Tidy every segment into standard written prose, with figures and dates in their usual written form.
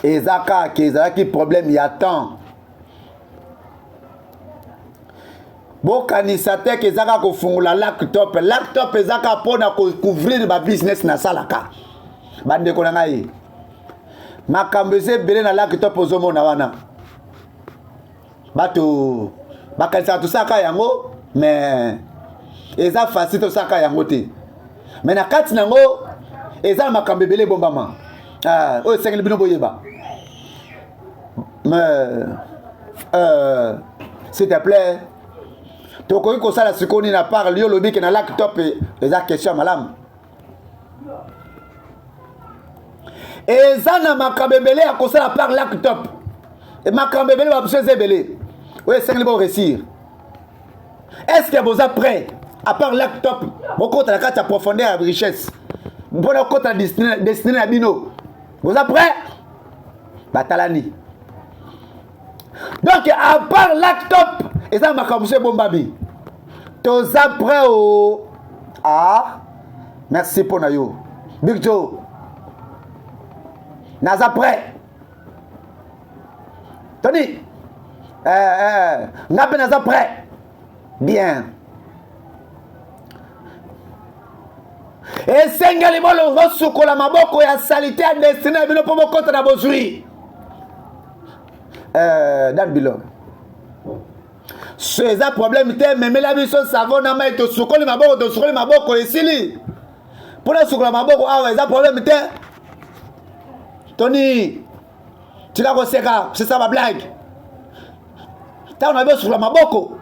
ezaka qui problème ya temps bokanisa te ke ezaka kofungula laptop ezaka mpona kocouvrir babusiness na salaka bandeko na ngai makambo eza ebele na laptop ozomona wana bato bakanisaka tosaka yango mais eza facile tosaka yango te mais na kati nango eza na makambo ebele ebombama oyo esengeli bino boyeba mais s'il te plaît tokoki kosala sikoyo nini na part yo lobi ke na laptop eza question malamu eza na makambo ebele ya kosala par laptop makambo ebele babiso eza ebele oyo esengeli boresir est-ce que boza prêt à part laptop bokota na kati ya profondeur ya richesse mpona kokota destiné na bino boza prêt batalani donc à part laptop eza makambo so ebombami toza prêt o merci mpona yo Big Joe naza prêt Tony nga mpe naza prêt bien esengeli bosukola maboko ya salite ya destine ya bino mpo bokota na bozwi dan bilor so eza problème te memela biso savon na mai tosukoli maboko esili mpona sukola maboko awa eza problème te Tony tika koseka c'est ça bablague ntango na biosukola maboko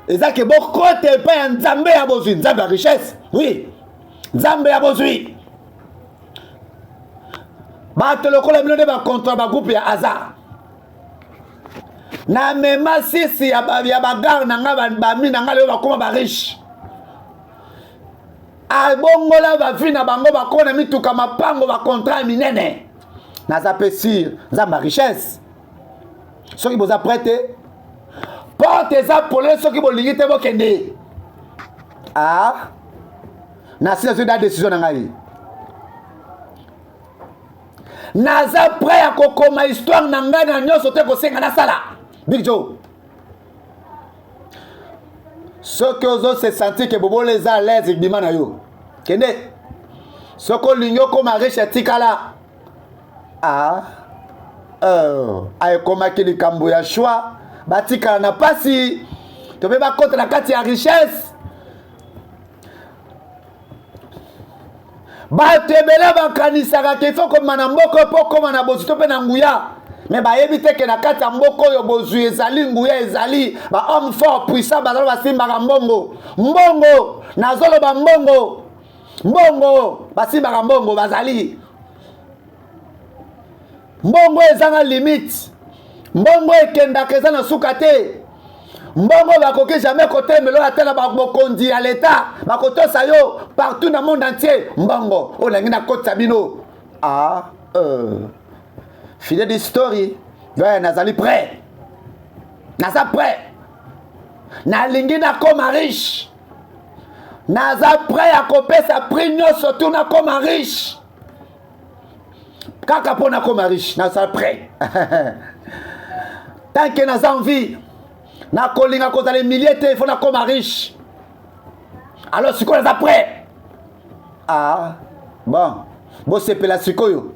eza ke bokote epai ya nzambe ya bozwi nzambe ya richesse oui nzambe ya bozwi bato lokola bino nde bacontra bagroupe ya hasard na mema sisi ya bagare na nga bami na nga leo bakoma bariche abongola bavi na bango bakona mituka mapango bacontra minene naza pe sire nzambe ya richesse soki boza prete porte eza polele soki bolingi te bokende nasi nazwi da décision na ngai naza prêt ya kokoma histoire na ngai na nyonso te kosenga nasala Big Joe soki ozose sentir ke bobola eza à l'aise bima na yo kende soki olingi okoma riche etikala ayekomaki likambo ya choix batikala na pasi to mpe bakota na kati ya richesse bato ebele bakanisaka ke ifo koma na mboka mpo koma na bozwi to mpe na nguya me bayebi te ke na kati ya mboka oyo bozwi ezali nguya ezali bahomme fort puissant bazalo basimbaka mbongo nazoloba mbongo basimbaka mbongo bazali mbongo ezanga limite mbongo ekendaka eza na suka te mbongo bakoki jamais kotelemela ate na babokonzi ya leta bakotosa yo partout na monde entier mbongo oyo nangi nakotisa bino fidèle d'histoire nazali prêt naza prêt nalingi nakoma riche naza prêt ya kopesa prix nyonso tu nakoma riche kaka mpo nakoma riche naza prêt tant que naza envie nakolinga kozala emilie te ifo nakoma riche alors sikoyo naza prêt bon bosepela sikoyo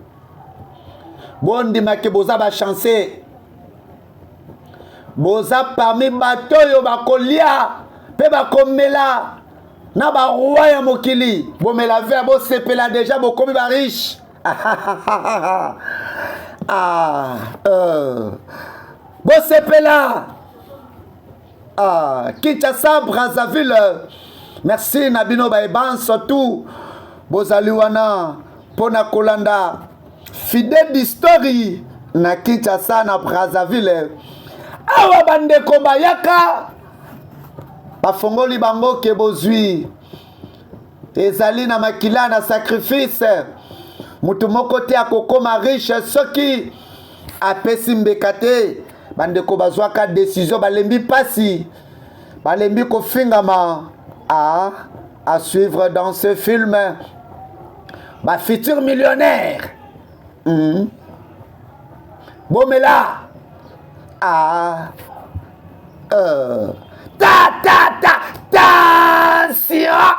bondimaki boza bachance boza parmi bato oyo bakolia mpe bakomela na baroi ya mokili bomela ver bosepela deja bokomi bariche bosepela Kinshasa, Brazzaville, merci Nabino Baeban, surtout bozali wana pona kolanda fidèle d'histoire na Kinshasa na Brazzaville awa bandeko bayaka bafongoli bango ke bozwi ezali na makila na sacrifice mutu moko te akokoma riche soki apesi mbeka te bandeko bazwaka décision balembi pasi balembi kofingama à suivre dans ce film ma futur millionnaire Bomela. Ah. Tension.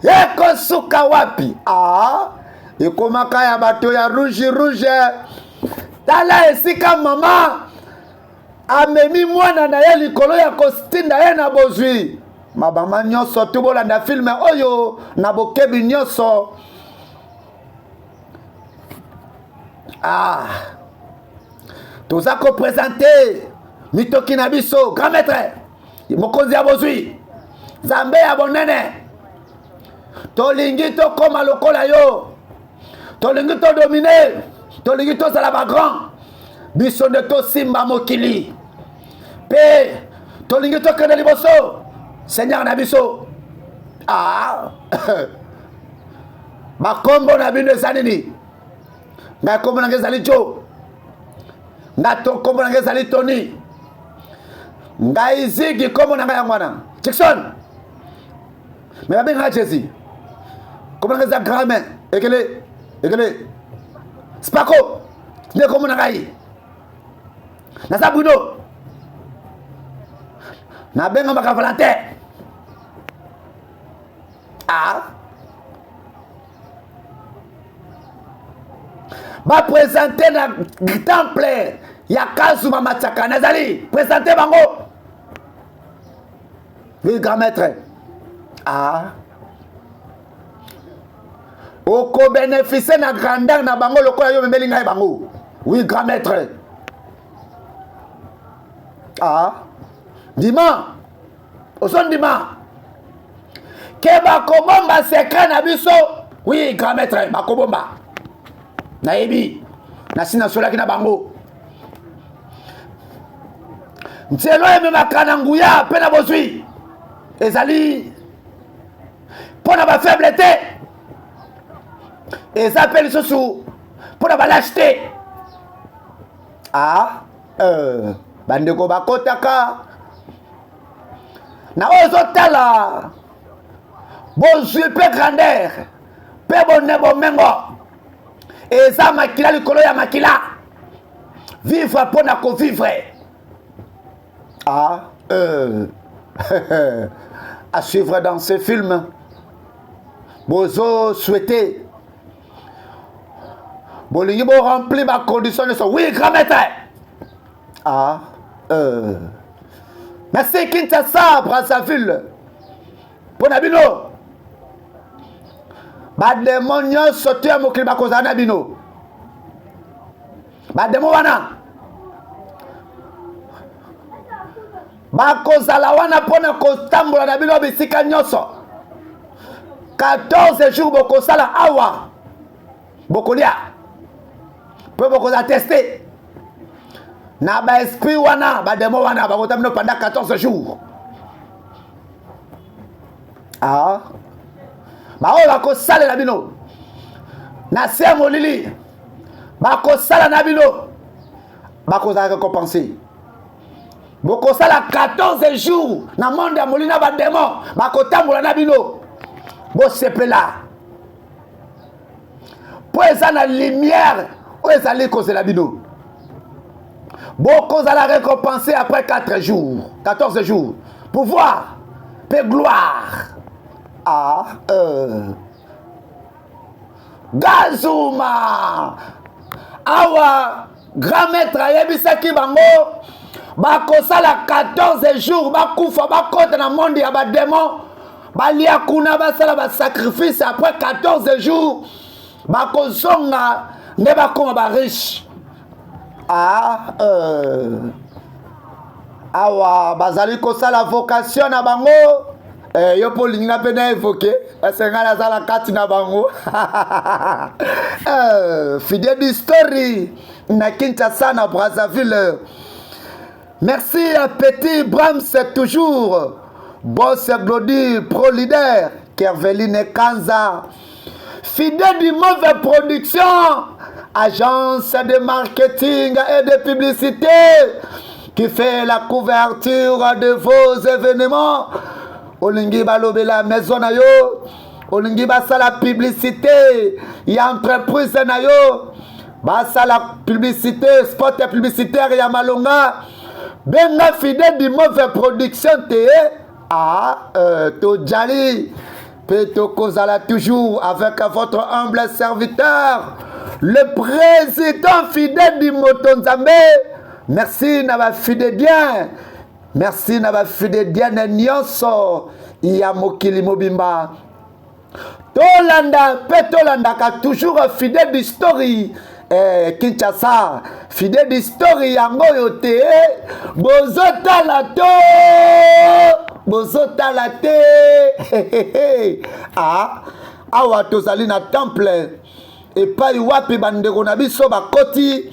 Ekosuka wapi? Ah. Ekomaka ya bato ya rouge. Tala esika mama amemi mwana na ye likolo ya kostinda ye na bozwi. Mabama nyonso tobolanda filme oyo na bokebi nyonso. Ah. Toza ko présenter mitoki na biso grand maître mokonzi ya bozwi Zambe ya bonene. Tolingi to koma lokola yo. Tolingi to dominer. Tolingi to sala ba grand. Biso de to simba mokili. Pe tolingi to kende liboso. Seigneur na biso. Ah. Makombo na bino ezalini. Nga kombo na ngezali jo. Nga to kombo na ngezali Tony. Nga izigi kombo na nga ya mwana. Jackson. Mais la bien Jésus. Comment on a grand Ekele. Spako. Ne comme on a gaï. Nasa Bruno. Na benga maka Valentin. Ah. Ba présenter na temple ya Kazuma Mataka Nazali. Présenter bango. Oui, grand maître. Ah. Oko bénéficier na grandeur na bango lokola yo memeli ngai bango. Oui, grand maître. Ah. Dima. Oson dima. Keba kobomba secret na biso. Oui, grand maître, bakobomba. Na ebi. Na sina solaki na bango. Ntielo eme makana nguya pe na bozwi. Ezali pour na ba faiblesse et ça appelle sous pour na ba lâcheté. Ah bandeko bakotaka na ozotala bozwi pe grandeur pe bonne bomengo et ça makila likolo ya makila vivre pour na ko vivre. Ah à suivre dans ce film. Bozo souhaité. Bolingi bo remplir ma condition de son. Oui, grand maître. Ah, merci Kinshasa, Brazzaville. Pour Nabino. Bademon nyo sotu ya mokili bakoza Nabino. Bademon wana. Bakozala wana pona kotambola na bino bisika nyonso 14 jours bokosala awa bokolia pe bokoza tester na ba esprit wana ba demo wana bakotamino pendant 14 jours. Ah bao bakosala na bino na semo lili bakosala na bino bakoza récompenser. Boko sala 14 jours na monde ya molina ba démon bakotambola na bino bo sepela po eza na lumière o ezali kozela bino boko zala récompensé après 4 jours 14 jours pouvoir pe gloire. Ah Gazuma awa grand maître ayebisaki bango bakosala 14 jours bakufa bakota na monde ya ba démon balia kuna basala ba sacrifice après 14 jours bakozonga nde bakoma ba riche. Ah awa bazali kosala vocation na bango yo po linga pe na évoquer asenga na sala kati na bango fidèle d'histoire na Kinshasa na Brazzaville. Merci à Petit Brahms, c'est toujours Boss Glody, Pro Leader, Kerveline Kanza, fidèle du mauvais production, agence de marketing et de publicité qui fait la couverture de vos événements. Olingi balobe la maison na yo, Olingi basa la publicité, y a entreprise na yo. Basa la publicité, spot publicitaire ya malonga. Benga fidèle du mauvais production te. Tojali. Peto Kozala toujours avec votre humble serviteur. Le président fidèle du Motonzambe. Merci Naba fidèle bien. Merci Naba fidèle bien nyonso. Iya mokili mobimba. Tolanda, Petolanda ka toujours fidèle d'histoire. Kinshasa, fidèle d'histoire yango yote. Bozotala te. Awa tozali na temple. Et pas wapi bandeko na biso bakoti.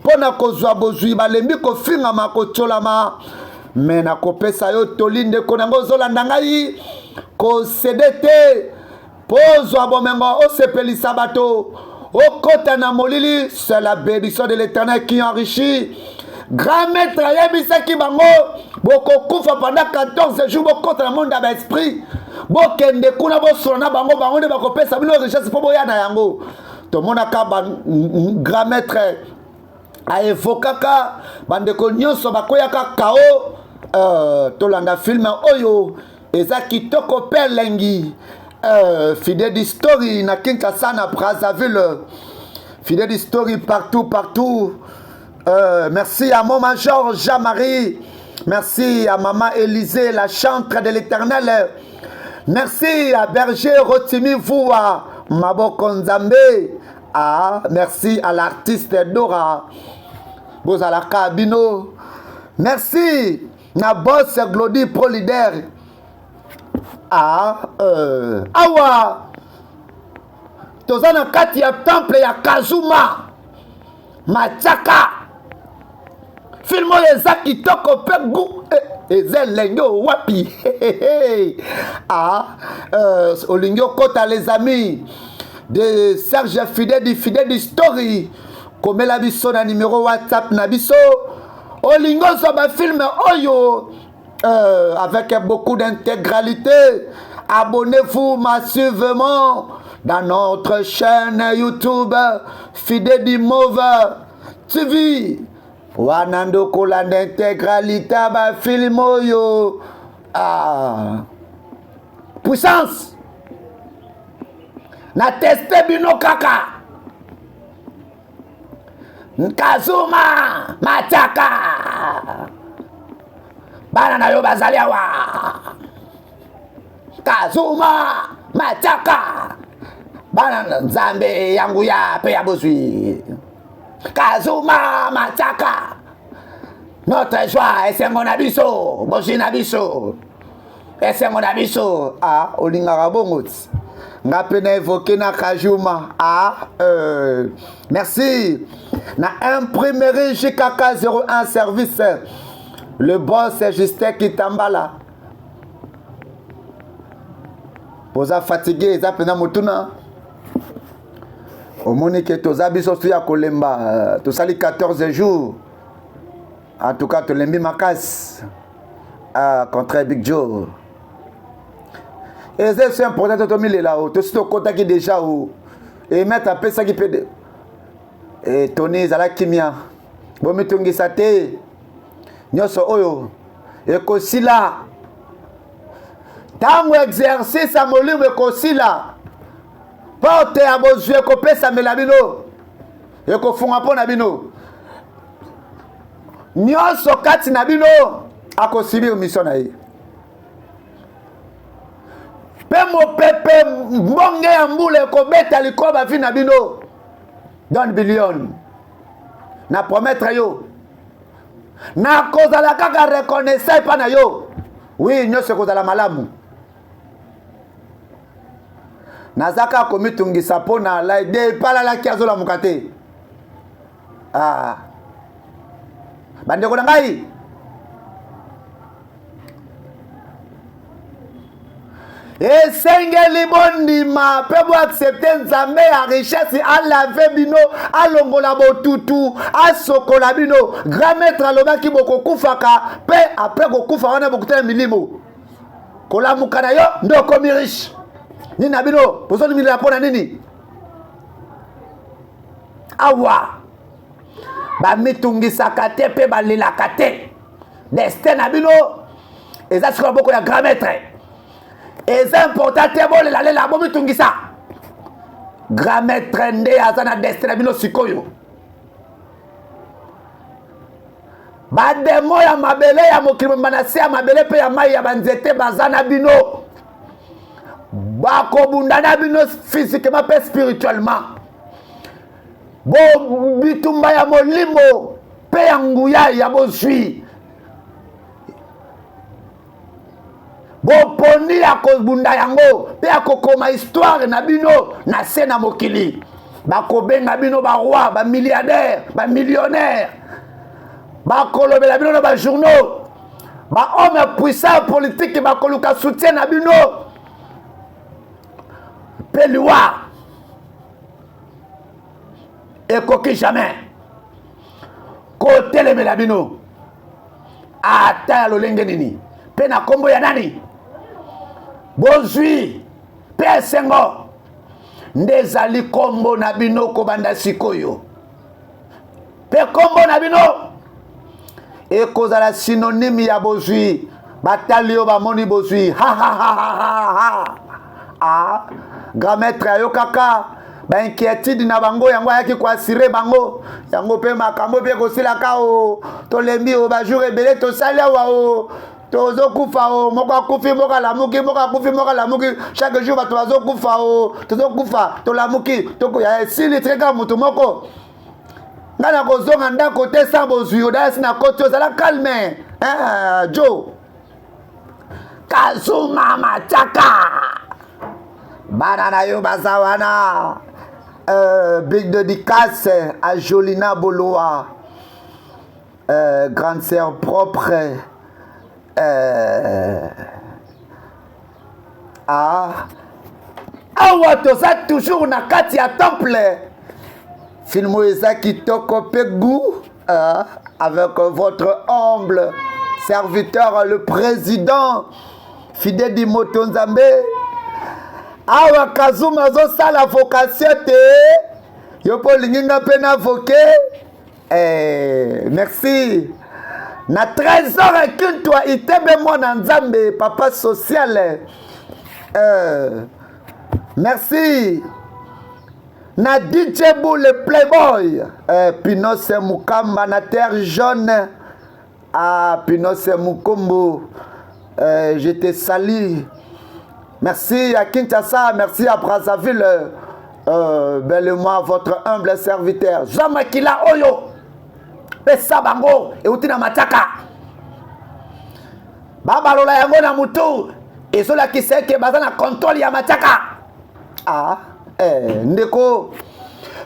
Pona kozwa bozwi balembi kofingama kocholama. Mais na kopesa yo tolinde konango zolanda ngai. Ko cedete. Pozwa bomengo osepelisa bato. Okota na molili, c'est la bénédiction de l'Éternel qui enrichit. Grand maître yebisaki bango, boko kufa pendant 14 jours, bokota na monde d'esprit. Bokende kuna bosona bango bango de bakopesa bino richesse po boya na yango. To monaka grand maître a evokaka bandeko nyonso bakoyaka kao tolanda film oyo eza kitoko pelengi. Fidèle d'histoire na Kinshasa na Brazzaville. Fidèle d'histoire partout. Merci à mon major Jean-Marie. Merci à maman Élisée, la chantre de l'Éternel. Merci à berger Rotimi Voua, Maboko Nzambe. Merci à l'artiste Dora Bozalaka Abino. Merci na boss Glody Pro Leader. Awa tozana kati ya temple ya Kazuma Machaka filmo eza kitoko pe gu eza lengo wapi olingo kota les amis de Serge Fidèle du Story komela biso na numéro WhatsApp na biso olingo so ba film oyo avec beaucoup d'intégralité. Abonnez-vous massivement dans notre chaîne YouTube Fidèle du Mauvais TV. Wanando kola d'intégralité ba film yo. Puissance. Na teste bino kaka. Nkazuma Machaka. Bana na yo bazali awa Kazuma Machaka bana Nzambe yangu ya pe ya bozwi Kazuma Machaka notre joie esengo na biso bozwi na biso esengo na biso olingaka bongo nga pe na évoqué na Kazuma merci na imprimerie JKK 01 service. Le boss c'est Justin Kitambala. Poza fatigué, za pena motuna. Au monique toza biso ya kolemba, to sali 14 jours. En tout cas, to lembi makas contre Big Joe. Et c'est important to mille là, to sito kota ki déjà ou et mettre à pesa qui peut et Tony zala kimia. Bo mitungi sate. Nyoso oyo ekosila tango exercice a molimo ekosila porte ya bozwi ekopesa mela bino ekofunga mpo na bino nyonso kati na bino akosibir mission na ye mpe mopepe mbonge ya mbula ekobeta likolo bavi na bino don billion na promettre yo na kozala kaka reconnaissance pa na yo oui nyonso kozala malamu nazaka komitungisa mpo na laide epalalaki azolamuka te bandeko na ngai esengeli bondima mpe boaccepte Nzambe ya richesse alave bino alongola botutu asokola bino grand maître alobaki bokokufaka mpe apres kokufa wana bokutana milimo kolamuka na yo nde okomi riche nini na bino bozonimilila mpo na nini awa bamitungisaka te mpe balelaka te destin na bino eza sikoyo boko ya grand maître eza important te bolelalela bomitungisa grand maître nde aza na destin na bino sikoyo bademo ya mabele ya mokili mobimba na se ya mabele mpe ya mai ya banzete baza na bino bakobunda na bino physiquement mpe spirituellement bitumba ya molimo mpe ya nguya ya bozwi boponi ya kobunda yango mpe ya kokoma histoire na bino na se na mokili bakobenga bino baroi bamilliardaire bamillionnaire bakolobela bino na bajournaux bahomme puissant politique bakoluka soutien na bino mpe liwa ekoki jamais kotelemela bino ata ya lolenge nini mpe na kombo ya nani bozwi mpe esengo nde ezali kombo na bino kobanda sikoyo mpe kombo na bino ekozala synonyme ya bozwi batali yo bamoni bozwi grand maître ayokaka bainquiétude na bango yango ayaki koassire bango yango mpe makambo mpe kosilaka o tolembi o bajour ebele tosali awa o tozokufa o moko akufi moko alamuki moko akufi moko alamuki chaque jour bato bazokufa o tozokufa tolamuki tokoya esili treka motu moko nga na kozonga ndako te sa bozwi odayasi na koti ozala calme jo Kazuma Mataka bana na yo baza wana big dédicace à Jolina Boloa grande sœur propre awa toza toujours na kati ya temple filmo eza kitoko pe goût avec votre humble serviteur le président Fidèle di Motonzambe awa Kazuma azosala vocation te yo mpo olingi nga mpe na voke merci na trésor ekintwa itebe mwana nzambe papa social merci na DJ Bou le playboy Pinose Mukamba na terre jaune Pinose Mukombo je te salue. Merci à Kinshasa, merci à Brazzaville. Belle-moi, votre humble serviteur. Jean-Makila Oyo. Pesa bango. Et utina mataka. Babalola yango na mutu. Et cela qui sait que bazana contrôle ya mataka. Ndeko.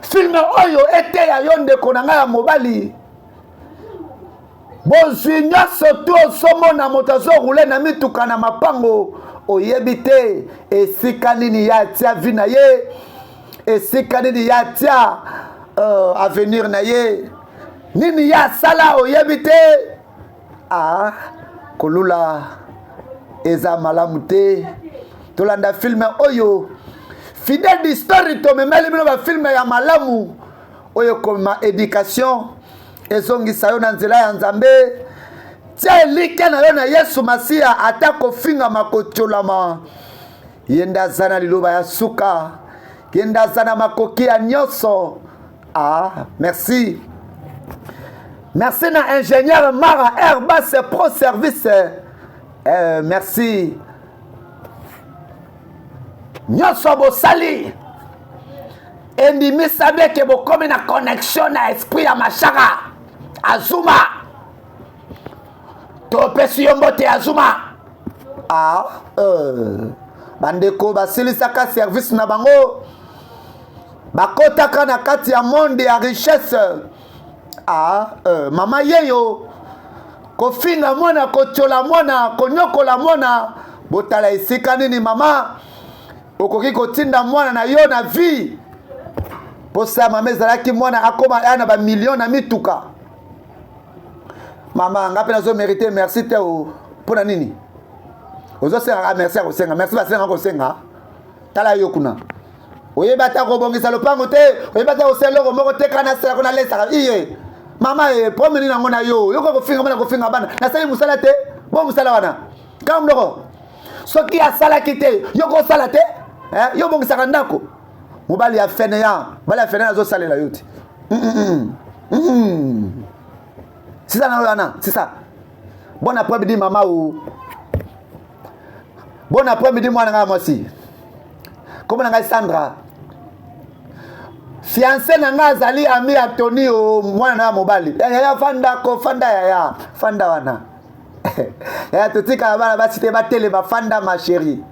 Film Oyo ete ya yo ndeko na nga ya mobali. Bozwi nyonso to osomona moto azoroule na mituka na mapango oyebi te esika nini ya tia vi na ye esika nini ya tia avenir na ye nini ya sala oyebi te kolula eza malamu te tolanda filme oyo fidèle d'histoire tomemeli bino bafilme ya malamu oyo koma éducation ezongisa yo na nzela ya nzambe tia elike na yo na Yesu Masiya ata kofingama kotiolama ye nde aza na liloba ya suka ye nde aza na makoki ya nyonso merci merci na ingénieur Mara Airbus Pro Service merci nyonso bosali endimisa beke bokomi na connexion na esprit ya mashaka Azuma topesi yo mbote Azuma bandeko basilisaka service na bango bakotaka na kati ya monde ya richesse mama yeyo kofinga mwana kotiola mwana konyokola mwana botala esika nini mama okoki kotinda mwana na yo na vie posa mama ezalaki mwana akoma ana ba million na mituka mama ngapi nazo mériter merci te pona nini ozo senga merci akosenga merci basenga kosenga tala yo kuna Oye bata ko bongisa lopango te, oye bata ko selo ko moko te kana sela ko na lesa iye. Mama pomeni nango na yo. Yo ko finga bana ko finga bana. Na sali musala te, bo musala wana. Kam loko. Soki ya sala kite, yo ko sala te, yo bongisa ndako. Mobali ya fene ya, bali ya fene na zo salela yote. C'est ça na c'est ça. Bon après-midi maman ou. Bon après-midi moi na moi aussi. Comment na Sandra? Fiancé na nga azali ami ya Tony o mwana na mobali. Ya fanda ko fanda ya fanda wana. Ya totika bana basi te batele ba fanda ma chérie.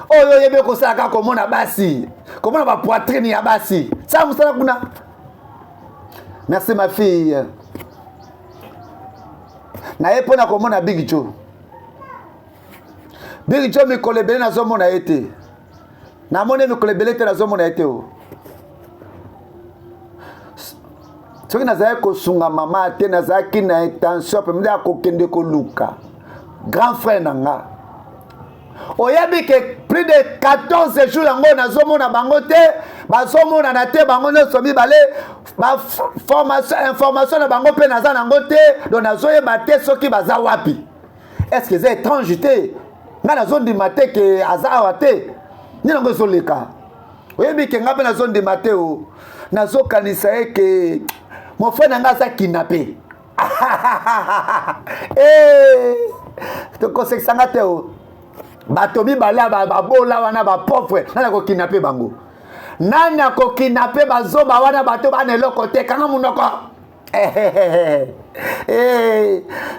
Oyo yebe ko sala ka komona basi. Komona ba poitrine ya basi. Ça musala kuna. Merci ma fille. Na ye pona komona Big Joe. Big Joe mikolo ebele nazomona ete. Na mone mikolo ebele te nazomona ete o. Soki nazali kosunga mama te nazalaki na intention pe mnda kokende koluka. Grand frère nanga. Oyebi ke plus de 14 jours yango nazomona bango te, bazomona na te bango nyonso mibale, ba information na bango pe naza nango te, donc nazoyeba te soki baza wapi. Est-ce que c'est étrange te? Nga nazondima te ke aza awa te. Ni nango ezoleka. Oyebi ke nga pe nazondima te o. Nazokanisa ye ke mon frère nanga aza kidnappé. Tokosekisanga te o. Bato mibale babola wana ba pauvre nana ko kidnapper bango. Nana ko kidnapper bazoba wana bato bana eloko te kanga munoko.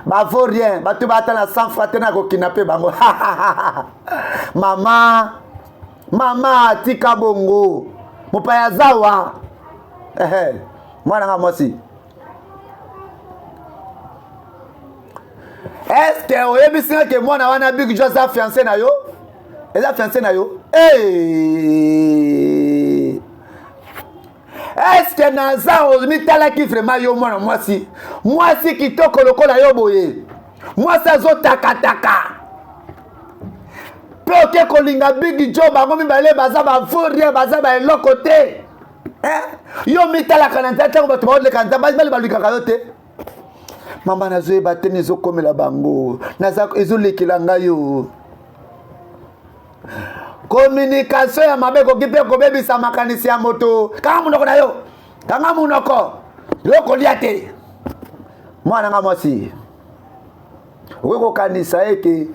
Ba vaut rien, bato batana sans frate na ko kidnapper bango. Mama tika bongo. Mopaya zawa. Mwana nga mosi. Est-ce que vous avez vu que moi, je suis Big Joe fiancé na yo? Est-ce fiancé na yo? Est-ce que naza ozmi tala ki vraiment yo moi si kitoko lokola yo boye. Moi ça zo taka. Pe oke kolinga Big Joe bango mibale baza ba fourrier baza ba eloko te. Yo mi tala kananta tango bato ba le kananta ba luka kayote. Mama nazo ebate nezo komela bango naza ezolekela ngayo communication ya mabe ko kipe ko bebisa makanisi ya moto kanga munoko na yo kanga munoko yo kolia te mwana nga mwasi weko kanisa eke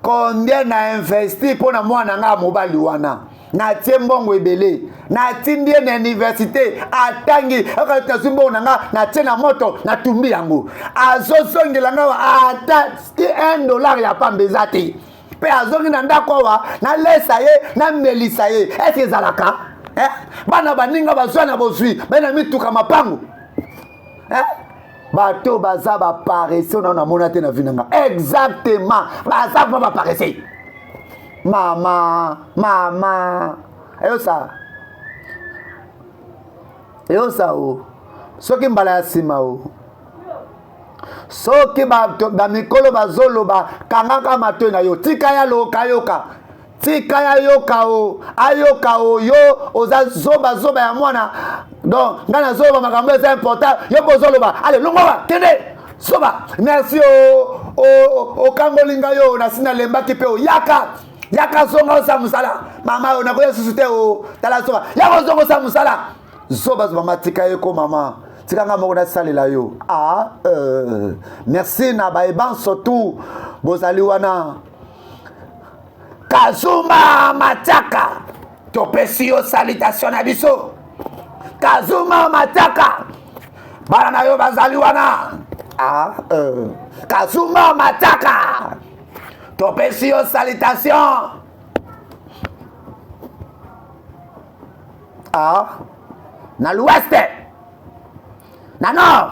combien na investi pona mwana nga mobali wana na tiembongo ebele na tindie na université atangi akata simbo nanga na tena moto na tumbi yango azosongela nga ata $1 ya pambeza te pe azongi na ndako wa na lesa ye na melisa ye ese zalaka bana baninga bazwa na bozwi bana mituka mapango bato baza ba paresse na mona te na vinanga exactement baza ba paresse. Mama. Eyo sa o. Soki mbala ya sima o. Soki ba mikolo bazolo ba kangaka mato na yo. Tika ya loka yoka. Tika ya yoka o. Ayoka o yo oza zoba ya mwana. Donc ngana zoba makambo c'est important. Yo bozolo ba. Allez longoba kende. Soba. Merci o kangolinga yo na sina lemba kipe o yaka. Yaka zonga sa musala mama ona koya susute o tala soba yako zongo sa musala zoba mama tika yeko mama tika nga moko na salela yo merci na baeban surtout bozali wana Kazuma Mataka topesi yo salutation na biso Kazuma Mataka bana na yo bazali wana Kazuma Mataka topesi yo salutation na l'ouest na nord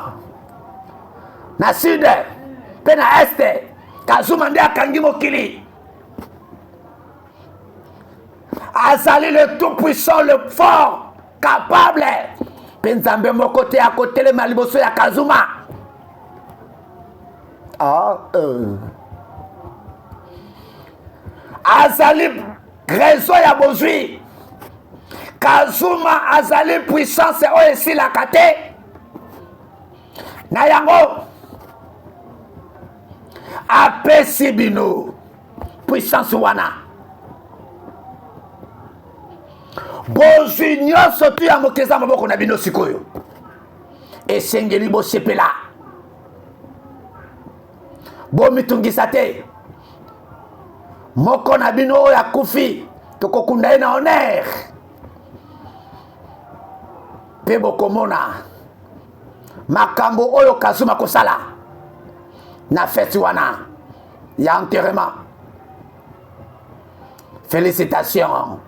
na sud pe na est Kazuma nde akangi mokili azali le tout puissant le fort capable pe nzambe moko te akotelema liboso ya Kazuma azali raison ya bozwi Kazuma azali puissance oyo esilaka te na yango apesi bino puissance wana bozwi nyonso tu ya mokeza maboko na bino sikoyo esengeli bosepela bomitungisa te moko na bino oyo akufi tokokunda ye na honneur mpe bokomona makambo oyo Kazuma kosala na fête wana ya enterrement. Félicitations.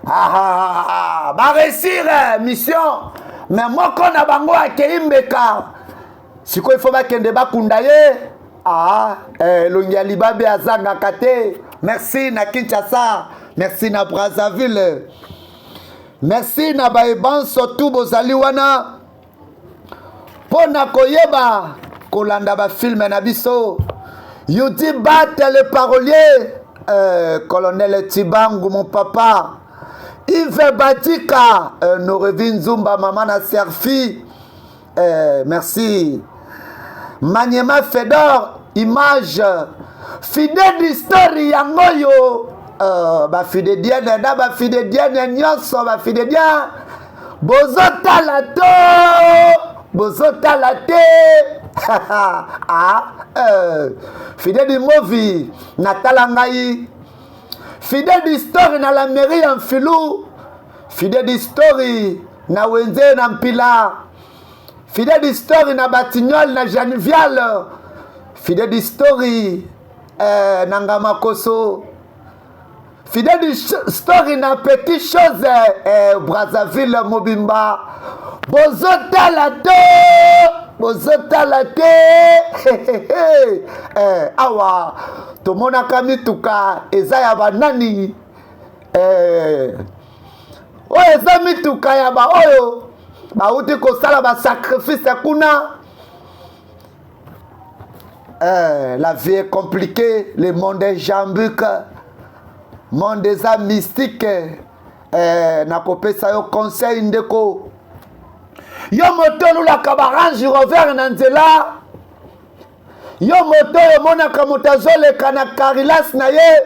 Ba réussir mission mais moko na bango akei mbeka sikoyo il faut bakende bakunda ye elongi ya libabe azangaka te. Merci na Kinshasa, merci na Brazzaville, merci na baebanso tu bozali wana pona koyeba kolanda ba film na biso. Yudi Bat le parolier, colonel Tibangu mon papa, Yves Batika, Norevin Zumba maman na Serfi, merci. Maniema Fedor, image, fidèle d'histoire yangoyo, ba fidèle diane da ba fidèle diane nyonso ba fidèle diane, bozota la to, bozota la te. Fidèle du movie Natala Ngai, fidèle d'histoire na la mairie en filou, fidèle d'histoire na Wenze na Mpila, fidèle d'histoire na Batignol na Janivial, fidèle d'histoire na Ngamakoso, fidèle d'histoire na Petit Chose Brazzaville Mobimba, bozota la to. Bozota la te awa tomonaka mituka eza ya banani oyo eza mituka ya ba oyo bauti kosala ba sacrifice kuna. La vie est compliquée, le monde est jambique, monde eza mystique. Nakopesa yo conseil ndeko yo moto lulaka barange rover na nzela, yo moto yo monaka moto azoleka na karilas na ye.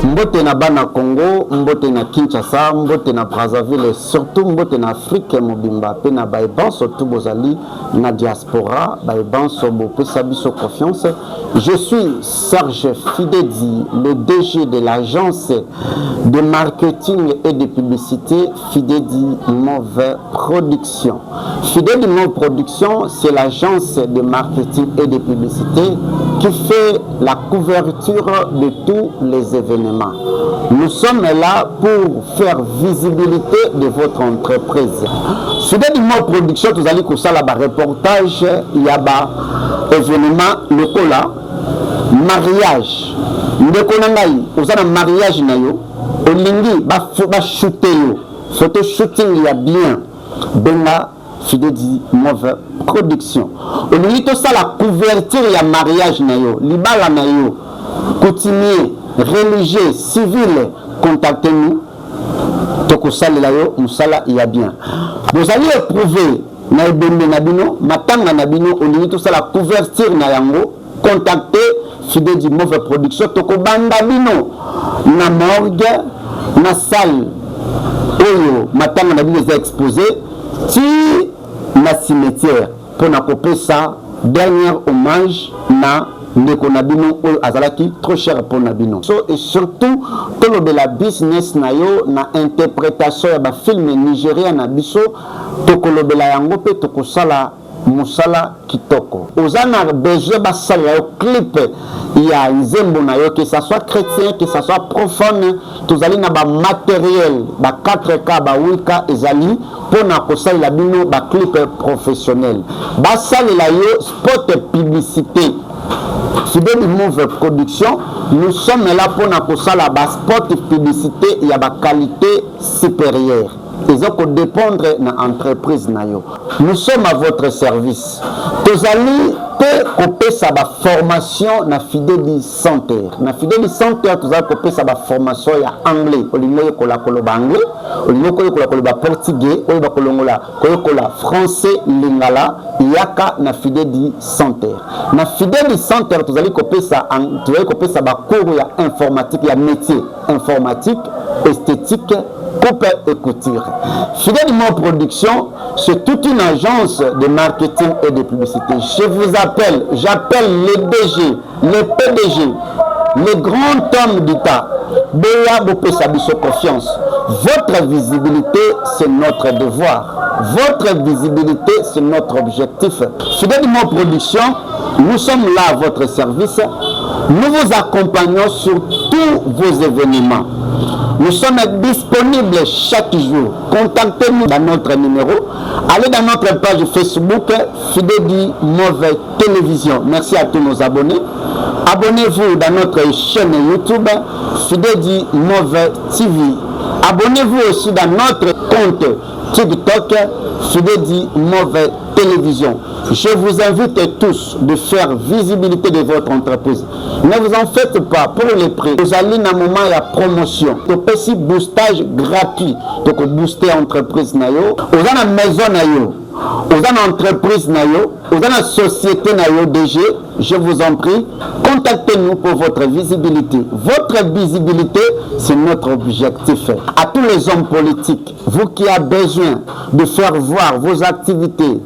Mbote na bana Congo, mbote na Kinshasa, mbote na Brazzaville, surtout mbote na Afrique mobimba pe na baebanso tout bozali na diaspora, baebanso bopesa biso confiance. Je suis Serge Fidedi, le DG de l'agence de marketing et de publicité Fidedi Move Production. Fidedi Move Production, c'est l'agence de marketing et de publicité qui fait la couverture de tous les événements. Nous sommes là pour faire visibilité de votre entreprise. Fidedi Move Production, vous allez ça là reportage, il y a événement local là. Mariage ndeko na ngai ozana mariage na yo olingi ba shooter yo photo shooting ya bien benga Fidedi Move Production olingi to ça la couverture ya mariage na yo libala na yo coutumier religieux civil contactez-nous toko salela yo musala ya bien vous allez éprouver na ebembe na bino matanga na bino olingi to ça la couverture na yango contactez Fidedi Move Production toko banda bino na morgue na salle oyo matanga na bino est exposé ti na cimetière pour na kopesa dernier hommage na ndeko na bino oyo azalaki trop cher pour na bino so et surtout tolobela business na yo na interprétation ya ba film nigérien na biso tokolobela yango pe tokosala musala kitoko ozana besoin basala yo clip ya nzembo na yo que ça soit chrétien que ça soit profane tozali na ba matériel ba 4K ba 8K ezali pona kosalela bino ba clip professionnel basalela yo spot publicité. Fidedi Move Production, nous sommes là pour na kosala ba spot publicité ya ba qualité supérieure. ils ont dépendre de l'entreprise. Nous sommes à votre service. Tous allez couper sa formation na Fideli Center. Na Fideli Center, tous allez couper sa formation en anglais. Au lieu de la anglais, au lieu de la portugais, au lieu de la français, lingala, yaka na Fideli Center. Na Fideli Center, tous allez couper sa cours ya informatique, ya métier informatique, esthétique, coupe et couture. Fidèlement Production, c'est toute une agence de marketing et de publicité. Je vous appelle, j'appelle les DG, les PDG, les grands hommes d'État. Béa Bopé Sabiso Confiance. Votre visibilité, c'est notre devoir. Votre visibilité, c'est notre objectif. Fidèlement Production, nous sommes là à votre service. Nous vous accompagnons sur tous vos événements. Nous sommes disponibles chaque jour. Contactez-nous dans notre numéro. Allez dans notre page Facebook Fidedi Mauve Télévision. Merci à tous nos abonnés. Abonnez-vous dans notre chaîne YouTube Fidedi Mauve TV. Abonnez-vous aussi dans notre compte TikTok Fidedi Mauve Télévision. Je vous invite tous de faire visibilité de votre entreprise. Ne vous en faites pas pour les prix. Vous allez dans un moment de promotion. Vous pouvez aussi boostage gratuit. Donc booster entreprise nayo. Vous avez une maison nayo. Vous avez une entreprise nayo. Vous avez une société nayo DG. Je vous en prie, contactez-nous pour votre visibilité. Votre visibilité, c'est notre objectif. À tous les hommes politiques, vous qui avez besoin de faire voir vos activités,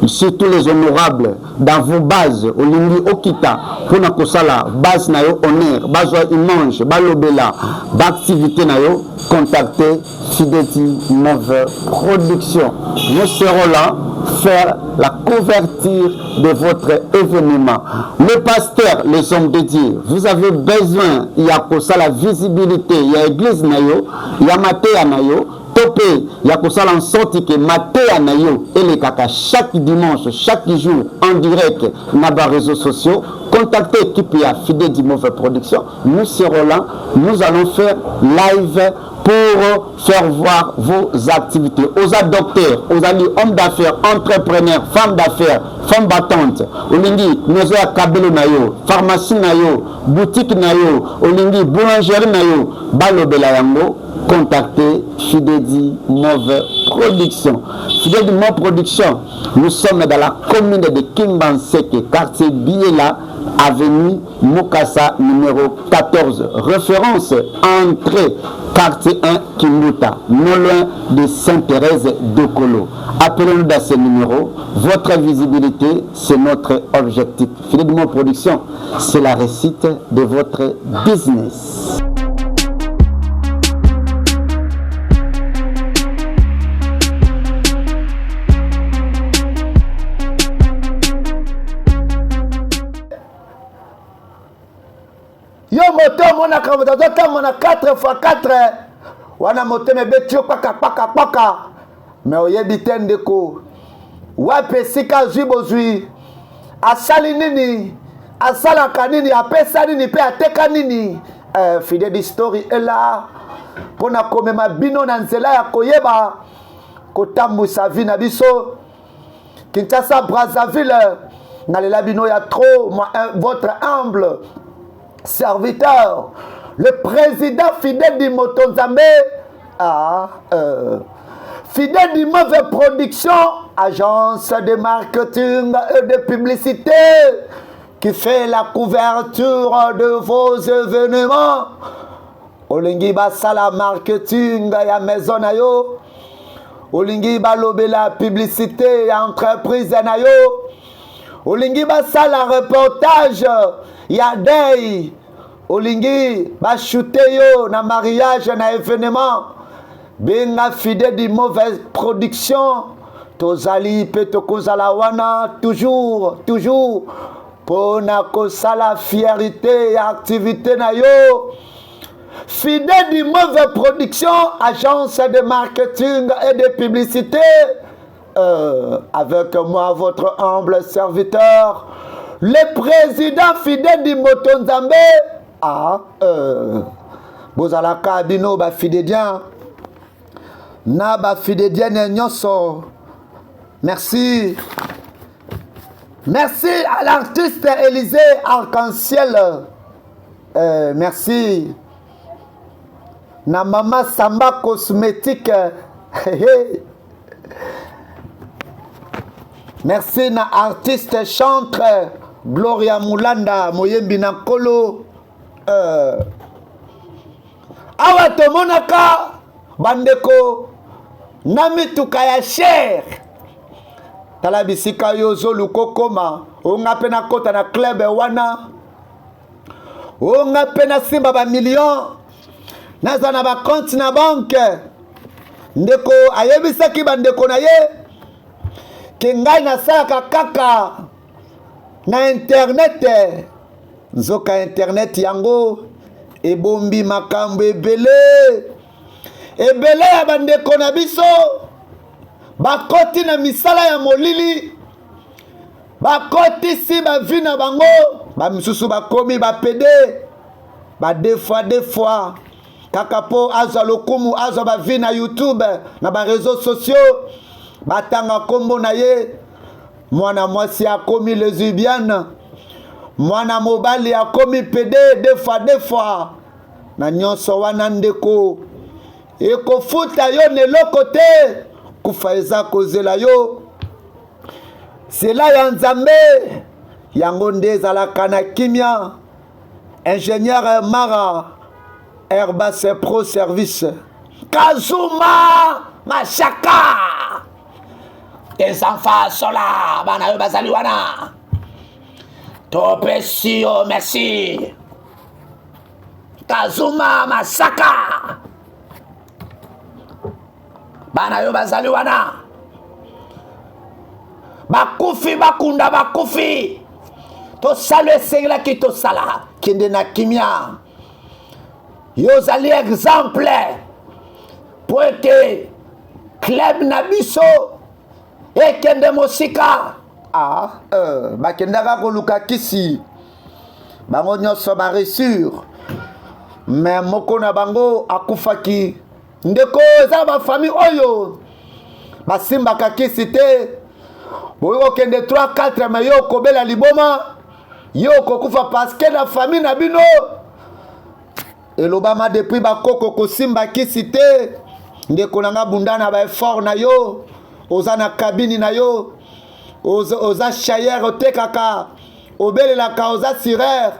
surtout les honorables, dans vos bases, au Lindi Okita, pour nous sala base nayo honneur, base image, balobela, activité nayo, contactez Fideti Mauve Production. Nous serons là faire la couverture de votre événement. Le pasteur, les hommes de Dieu, vous avez besoin, il y a pour ça la visibilité, il y a l'église nayo, il y a Matéa nayo, topé, il y a pour ça en sorte que Matéa nayo et les caca chaque dimanche, chaque jour en direct dans les réseaux sociaux. Contactez l'équipe Fidedi Mauve Production. Nous serons là, nous allons faire live pour faire voir vos activités. Aux docteurs, aux hommes d'affaires, entrepreneurs, femmes d'affaires, femmes battantes, olingi, nous avons kabelo nayo, pharmacie nayo, boutique nayo, olingi, boulangerie nayo, balobela yango, contactez Fidedi Mauve Production. Fidedi Mauve Production, nous sommes dans la commune de Kimbanseke, quartier Biela, avenue Mokassa numéro 14, référence entrée quartier 1 Kimbuta, non loin de Sainte-Thérèse de Colo. Appelez-nous dans ce numéro. Votre visibilité, c'est notre objectif. Fidedi Mauve Production, c'est la réussite de votre business. Yo moto mona kavuta zote mona 4x4 wana moto mebetio paka mais oyebi tendeko wape sika zwi bozwi asali nini asalaka nini apesa nini pe ateka nini Fidedi Story est là pona komema bino na nzela ya koyeba kotambusa vie na biso Kinshasa Brazzaville nalela bino ya trop votre humble serviteur, le président Fidedi Motonzambe, Fidedi Mauve Production, agence de marketing et de publicité qui fait la couverture de vos événements. Olingi basala marketing ya maison nayo, olingi balobela publicité ya entreprise nayo, olingi basala reportage ya day, olingi ba shooter yo na mariage na événement benga Fidedi Mauve Production tozali pe tokozala wana toujours pona kosala fierté ya activité na yo. Fidedi Mauve Production, agence de marketing et de publicité, avec moi votre humble serviteur le président Fidedi Motonzambe. Bozalaka bino ba Fidedien na ba fidèle nyonso. Merci. Merci à l'artiste Élysée Arc-en-Ciel. Merci. Na Mama Samba Cosmétique. Merci na artiste chantre Gloria Mulanda Moyembi na Kolo. Awa tomonaka bandeko na mituka ya cher. Tala bisika yo zoluko koma onga pena kota na club wana onga pena simba ba million naza na ba compte na banque ndeko ayebisaki bandeko na ye ke ngai nasalaka kaka na internet nzoka internet yango ebombi makambo ebele ya bandeko na biso bakoti na misala ya molili bakoti si bavi na bango bamisusu bakomi bapede deux fois kaka po azwa lokumu azwa bavi na YouTube na bareseau sociaux batanga kombo na ye mwana mwasi akomi lesbienne mwana mobali akomi pede deux fois na nyonso wana ndeko ekofuta yo neloko te kufa eza kozela yo sela ya nzambe yango nde ezalaka na kimia. Ingénieur Mara Airbus Pro Service Kazuma Mashaka tes enfants sont là bana yo bazali wana topesi yo merci Kazuma Masaka bana yo bazali wana bakufi bakunda bakufi tosala esengela ki tosala kende na kimia yo zali exemple po ete club na biso ekende mosika bakendaka koluka kisi bango nyonso baresure me moko na bango akufaki ndeko eza bafamille oyo basimbaka kisi te boyo okende 3-4 me yo okobela liboma yo okokufa paske na famille na bino elobama depuis bakoko kosimba kisi te ndeko nanga bunda na baeffort na yo oza na kabini na yo oza chayer otekaka obelelaka oza sireur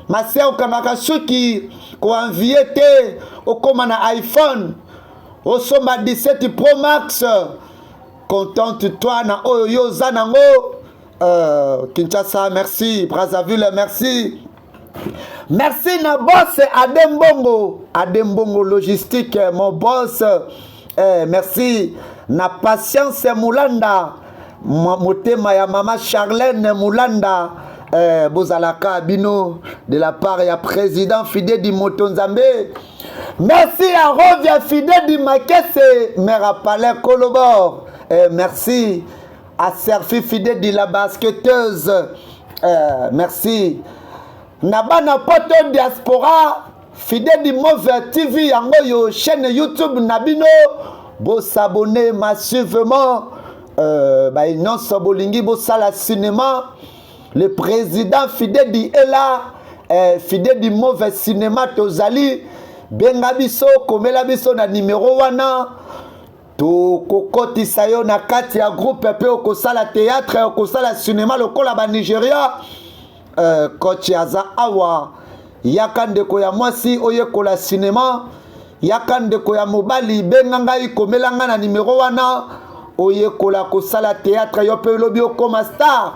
mase okangaka suki koanvie te okoma na iPhone osomba 17 Pro Max contente-toi na oyo yo oza nango. Kinshasa merci, Brazzaville merci. Merci na boss Adembongo logistique mon boss. Merci na Patience Mulanda motema ya mama Charlène Mulanda. Bozalaka bino de la part ya président Fidé di Motonzambe. Merci à Rovia Fidé di Makese Mera Palais Kolobor. Merci à Serfi Fidé di la basketteuse. Merci Nabana Poto Diaspora Fidé di Move TV yango yo chaîne YouTube Nabino bo s'abonner massivement ba non sobolingi bo sala cinéma. Le président Fidé di Ela Fidé di Move Cinéma Tozali benga biso komela biso na numéro wana to kokoti sayo na kati ya groupe pe okosala théâtre okosala cinéma lokola ba Nigeria coach aza awa yakandeko ya mwasi oyekola cinéma yakandeko ya mobali benga ngai komela nga na numéro wana oyekola kosala théâtre yo pe lobi okoma star.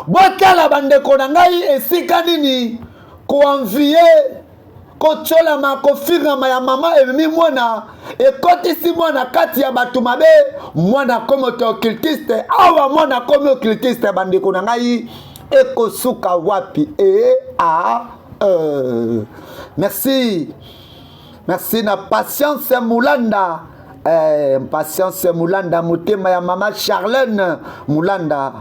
Botala bandeko na ngai esika nini koanvie kochola makofirama ya mama ememi mwana ekotisi mwana kati ya bato mabe mwana komo to occultiste awa mwana komo occultiste bandeko na ngai ekosuka wapi merci na Patience Mulanda Patience Mulanda motema ya mama Charlène Mulanda.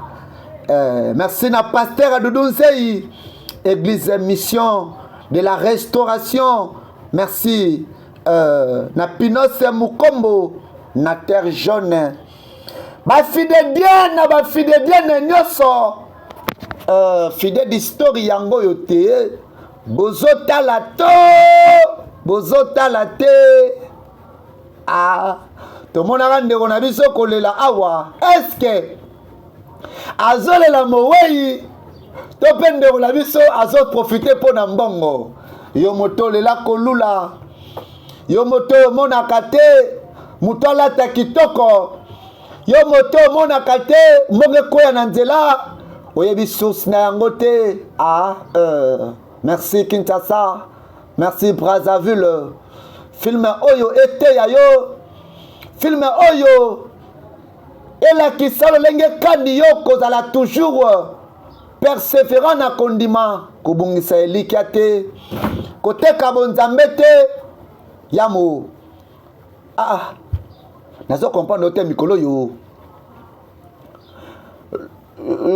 Merci na pasteur Adoudounzei Église Mission de la Restauration. Merci na Pinose Mukombo na terre jaune bafidedienne nyonso fidèle d'histoire yango yo te bozotala te tomonaka ndeko na biso kolela awa eske azolela mowei to mpe ndeko na biso azoprofite mpo na mbongo yo moto olela kolula yo moto omonaka te moto alata kitoko yo moto omonaka te mbongo ekoya na nzela oyebi source na yango te merci Kinshasa merci Brazzaville film oyo eteya yo film oyo elakisa lolenge kandi yo kozala toujours persévérant na kondima kobungisa elikya te koteka bonzambe te yamo nazo comprendre te mikolo yo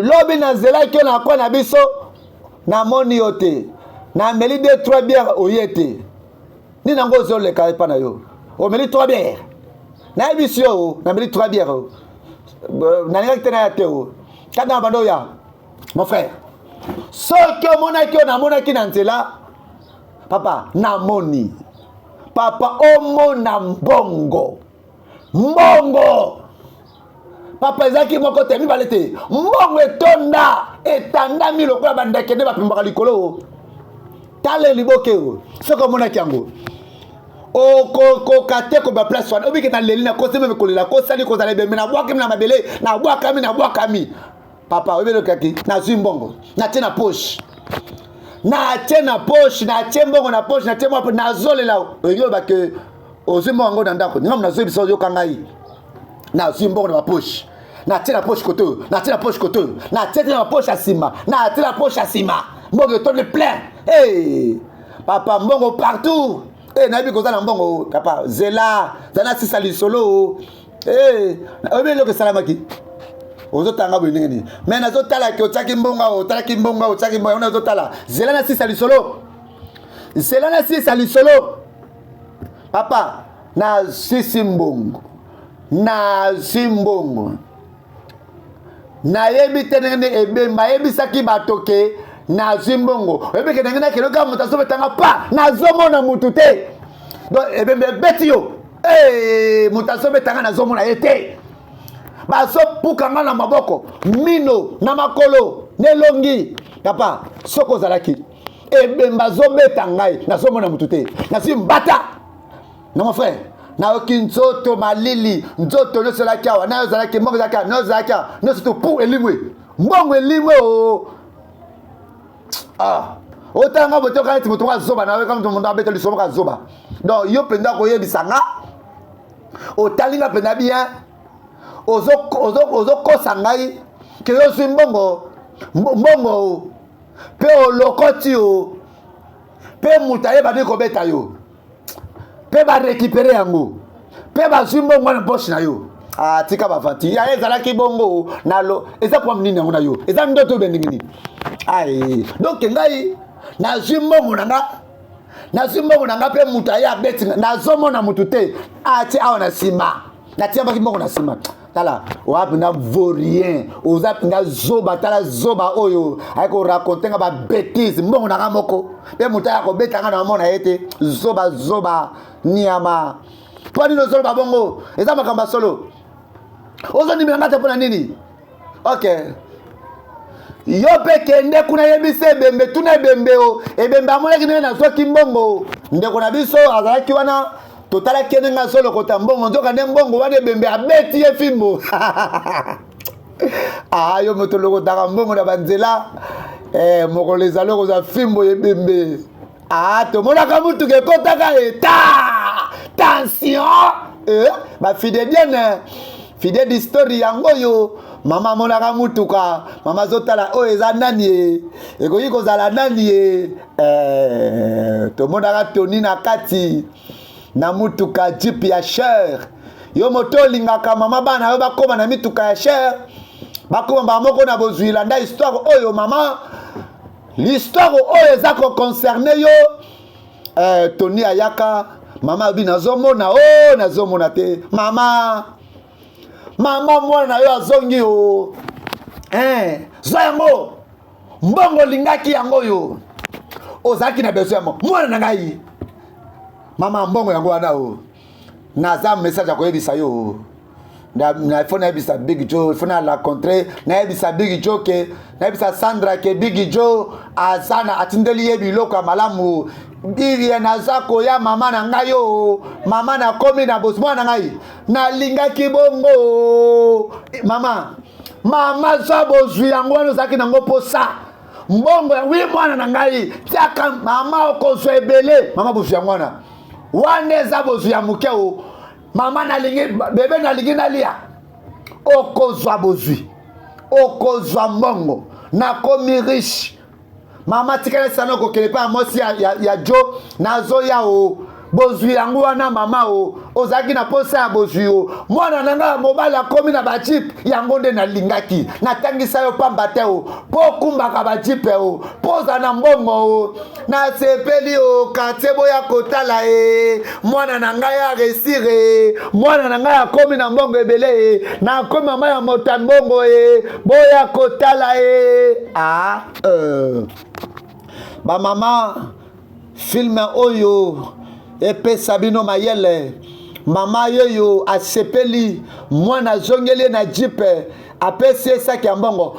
lobi na zelaki na kwa na biso na moni yo te na meli 2-3 bières oye te ni nango ozoleka epa na yo omeli 3 bières na yebi yo na meli 3 bières na ningaki te na ya te kati na bando ya mon frère soki omonaki yo namonaki na nzela papa namoni papa omona mbongo papa ezaki moko te mibale te mbongo etandami lokola bandeke nde bapimbaka likolo tala liboke soki omonaki yango okoka te koba place wana obiki na leli na kosi meme kolela kosali kozala ebembe nabwakami na mabele nabwakami papa oyebelokaki nazwi mbongo natie na poche natie mbongo na poche natie mwa nazolela oyebake ozwi mbongo yango na ndako ningamu nazwi biso yoka ngai nazwi mbongo na bapoche natie na poche koto natie na poche koto natie na poche ya nsima natie na poche ya nsima mbongo etone plein papa mbongo partout nayebi kozala mbongo papa zela zana sisa lisolo oyebi eloko esalamaki ozotanga boye ndenge nini me nazotalaki otiaki mbongo otalaki mbongo nazotala zela na sisa lisolo papa nazwi mbongo nayebi te ndenge ebemba yebisaki bato ke nazwi mbongo oyebike ndenge nakeloka moto azobetanga pa nazomona mutu te donc ebembe ebeti yo moto azobetanga nazomona ye te bazopukanga na maboko mino na makolo nelongi papa soki ozalaki ebemba azobeta ngai nazomona mutu te nazwi mbata na mon frère nayoki nzoto malili nzoto nyonso ezalaki awa nayo ozalaki mbongo ezalaki awa nayo ozalaki awa nyonso to pu elimwe mbongo elimwe otanga bote okala ti moto azoba nawe kama moto abeta lisomo kazoba donc yo mpenza koyebisanga otalinga mpenza bien ozokosa ngai ke yo zwi mbongo mpe olokoti mpe moto ayebani kobeta yo mpe barekipere yango mpe bazwi mbongo na poche na yo tika bavanti ya ezalaki bongo nalo eza kwa mnini yango na yo eza ndoto bendingi nini donc ngai nazwi mbongo na nga mpe moto aye abeti nazomona motu te atie awa na nsima natiambaki mbongo na nsima tala oapinga vaurien ozapinga zoba tala zoba oyo aye korakonte nga babétise mbongo na nga moko mpe moto aya kobetanga na mona ye te zoba niama mpo nini ozoloba bongo eza makambo ya solo ozondimela nga te mpo na nini ok yo mpe kende kuna yebisa ebembe tuna ebembe ebembe amonaki ndenge nazwaki mbongo ndeko na biso azalaki wana totalaki ndenge azolokota mbongo nzoka nde mbongo wana ebembe abeti ye fimbo yo moto olokotaka mbongo na banzela mokolo ezali okozwa fimbo ebembe tomonaka mutuka ekotaka tension fidèle d'histoire yango yo mama amonaka mutuka mama azotala oyo eza nani ye ekoki kozala nani ye tomonaka toni na kati na mutuka jeep ya cher yo moto olingaka mama bana yo bakoma na mituka ya cher bakoma bamoko na bozwila nda histoire oyo mama l'histoire oyo eza koconcerne yo toni ayaka Mama bi nazomona oh nazomona te mama mwana na yo azongi o zo yango mbongo lingaki yango yo ozaki na beso yango mwana na ngai mama mbongo yango wana o naza message akoyebisa yo na ifo na yebisa Big Joe ifo na la contre na yebisa Big Joe ke na yebisa Sandra ke Big Joe azana atindeli ye biloko ya malamu birie naza koya mama na ngai yo mama na komi na bosi mwana na ngai nalingaki bongo mama za bozwi yango wana ozalaki nango posa mbongo wi mwana na ngai tiaka mama okozwa ebele mama bozwi yango wana eza bozwi ya moke o mama nalingi bebe nalingi nalia okozwa bozwi okozwa mbongo nakomi riche mama tikala sana kokele pa mosi ya jo nazoya o bozwi yango wana mama o ozaki na posa ya bozwi o mwana nanga mobali akomi na bajip yango nde nalingaki natangisa yo pamba te o po kumbaka bajipe o poza na mbongo o nasepeli o kate boya kotala mwana nanga ya resire mwana nanga akomi na mbongo ebele na akomi mama ya mota mbongo boya kotala ba mama filme oyo epesa bino mayele mama yoyo asepeli mwana zongeli na jipe apesi esaki ya mbongo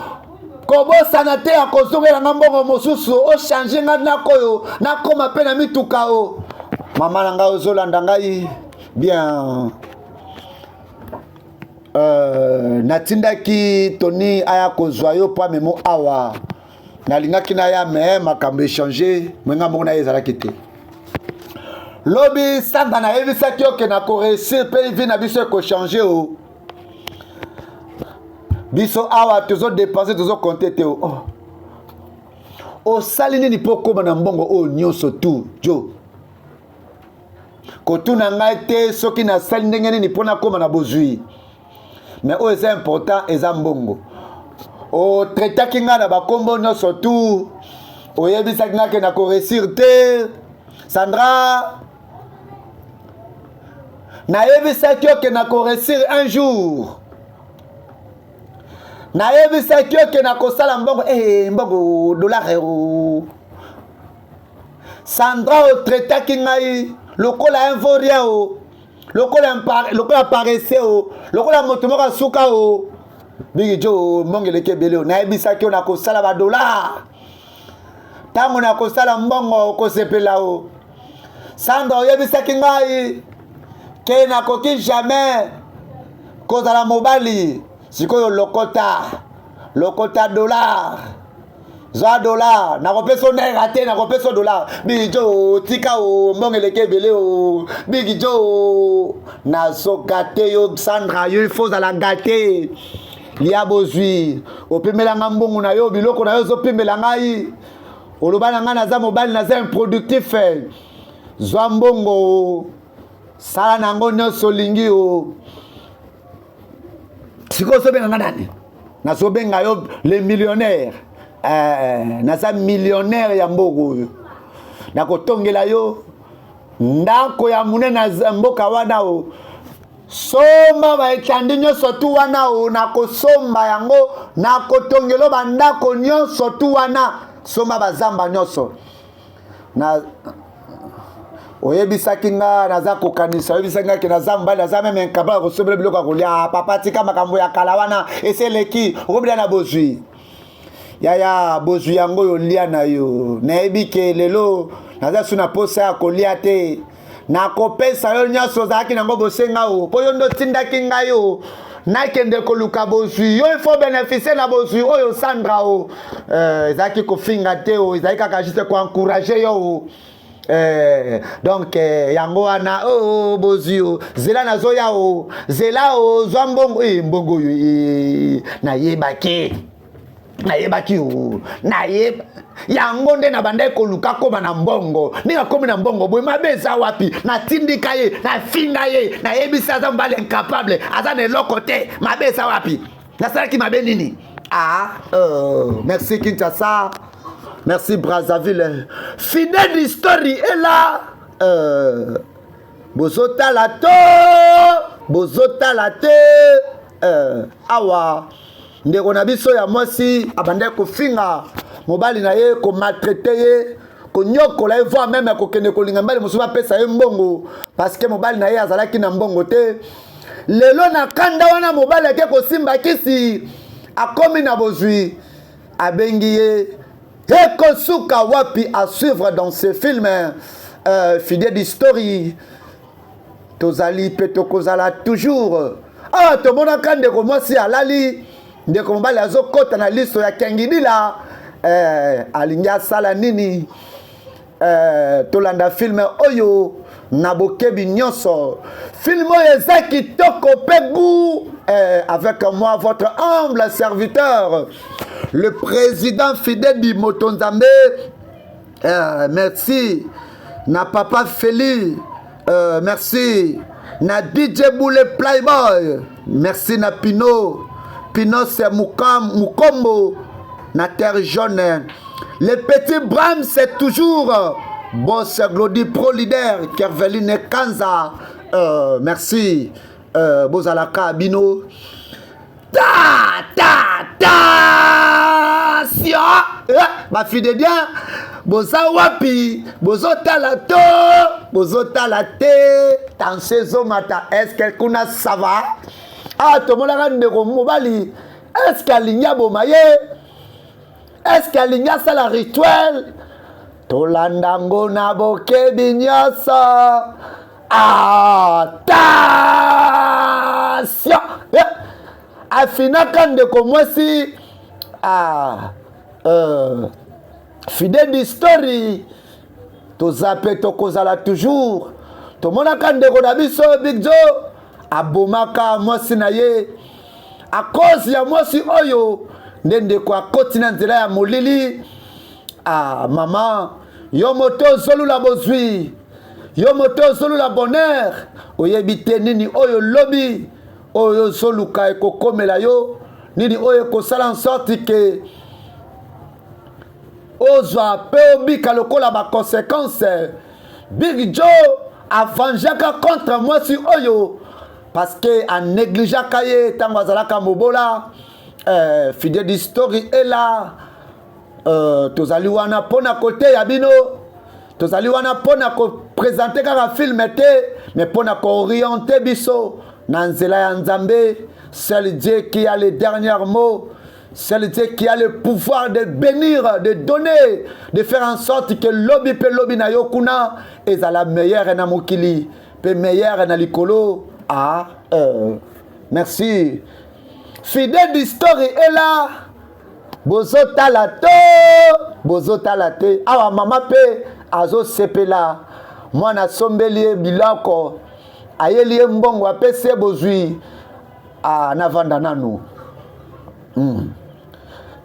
kobosana te ya kozongela nga mbongo mosusu ochange nga nakoyo nakoma mpe na mituka o mama na ngai ozolanda ngai bien natindaki Tony aya kozwa yo po amemo awa nalingaki na ya me makambo échanger mwenga moko na ye ezalaki te lobi Sandra na yebisaki oke na koresir mpe vi na biso ekochange o biso awa tozodepense tozokonte te o osali nini mpo okóma na mbongo oyo nyonso tu jo kotuna ngai te soki nasali ndenge nini mpo nakóma na bozwi mais oyo eza important eza mbongo otretaki ngai na bakombo nyonso tu oyebisaki ngai ke na koresir te Sandra nayebisaki oke na koresir un jour nayebisaki oke na kosala mbongo mbongo dollar Sandra otretaki ngai lokola invoria o lokola paresse o lokola moto moko asuka o Big Joe mbongo eleki ebele o nayebisaki o na kosala badollar ntango na kosala mbongo okosepela o Sandra oyebisaki ngai ke nakoki jamais kozala mobali sikoyo lokota dollar zwa dollar nakopesa nega te nakopesa dollar Big Joe tika o mbongo eleki ebele o Big Joe nazogate yo Sandra yo ifo ozala gate lia bozwi opemelanga mbongo na yo biloko na yo ozopemela ngai oloba na ngai naza mobali naza improductif zwa mbongo sala nango nyonso olingi o sikoyo ozobenga nga nani nazobenga yo le millionnaire naza millionnaire ya mboka oyo nakotongela yo ndako ya mune na mboka wana o somba baetandi nyonso tu wana o nakosomba yango nakotongela bandako nyonso tu wana somba bazamba nyonso na oyebisaki nga naza kokanisa oyebisaki nga ke naza mobali naza meme incapable kosombela biloko ya kolia papa tika makambo ya kala wana eseleki okobila na bozwi yaya bozwi yango oyo lia na yo nayebi ke lelo naza su na posa ya kolia te nakopesa yo nyonso ozalaki nango bosenga o mpo yo ndo tindaki ngai o nakende koluka bozwi yo ifo bénéficie na bozwi oyo Sandra o ezalaki kofinga te o ezalaki kaka juste koencourage yo o donc yango wana bozwi o zela nazoya o zela o zwa mbongo mbongo oyo nayebaki o nayeba yango nde na bandai koluka koma na mbongo ndenge akomi na mbongo boye mabe eza wapi natindika ye nafinga ye nayebisi aza mobali incapable aza na eloko te mabe eza wapi nasalaki mabe nini merci Kinshasa merci Brazzaville fidèle history est là bozota la te awa ndeko na biso ya mwasi abandaki kofinga mobali na ye komaltraite ye konyokola ye voire même kokende kolinga mbali mosusu bapesa ye mbongo parce que mobali na ye azalaki na mbongo te. Lelo na kanda wana mobali ake kosimba kisi akomi na bozwi abengi ye ekosuka wapi à suivre dans ce film fidèle d'histoire tozali pe tokozala toujours tomonaka ndeko mwasi alali ndeko mobali azokota na liso ya kengidila alingi asala nini tolanda film oyo na bokebi nyonso film oyo eza kitoko pe goût avec moi votre humble serviteur le président fidèle du Motonzambe merci na papa Feli merci na DJ Boule Playboy merci na Pino c'est Mukombo na terre jaune les petits Bram c'est toujours Boss Glody Pro Leader Kerveline Kanza merci Bozalaka Bino ma fille de bien boza wapi bozota la te tansezo mata est-ce que kuna ça va tomolaka ndeko mobali est-ce que alinya bomaye est-ce que alinya sala rituel tolandango na bokebi nyonso attention afinaka ndeko mwasi fidèle d'histoire toza pe tokozala toujours tomonaka ndeko na biso Big Joe abomaka mwasi na ye a cause ya mwasi oyo nde ndeko akoti na nzela ya molili mama yo moto ozolula bozwi yo moto ozolula bonheur oyebi te nini oyo lobi oyo ozoluka ekokomela yo nini oyo ekosala en sorte que ozwa pe obika lokola baconséquence. Big Joe avangeaka contre mwasi oyo parce que anégligeaka ye ntango azalaka mobola fidèle d'histoire ela tozali wana mpona kote ya bino tozali wana mpona koprésente kaka film te mais mpona kooriente biso na nzela ya Nzambe. Seul Dieu qui a les derniers mots, seul Dieu qui a le pouvoir de bénir, de donner, de faire en sorte que lobi pe lobi na yokuna ezala meilleur na mokili pe meilleur na likolo. Merci. Fidèle d'histoire est là. Bozota la te awa mama pe azo sepela mwana sombeli biloko ayeli mbongo apese bozwi navanda nanu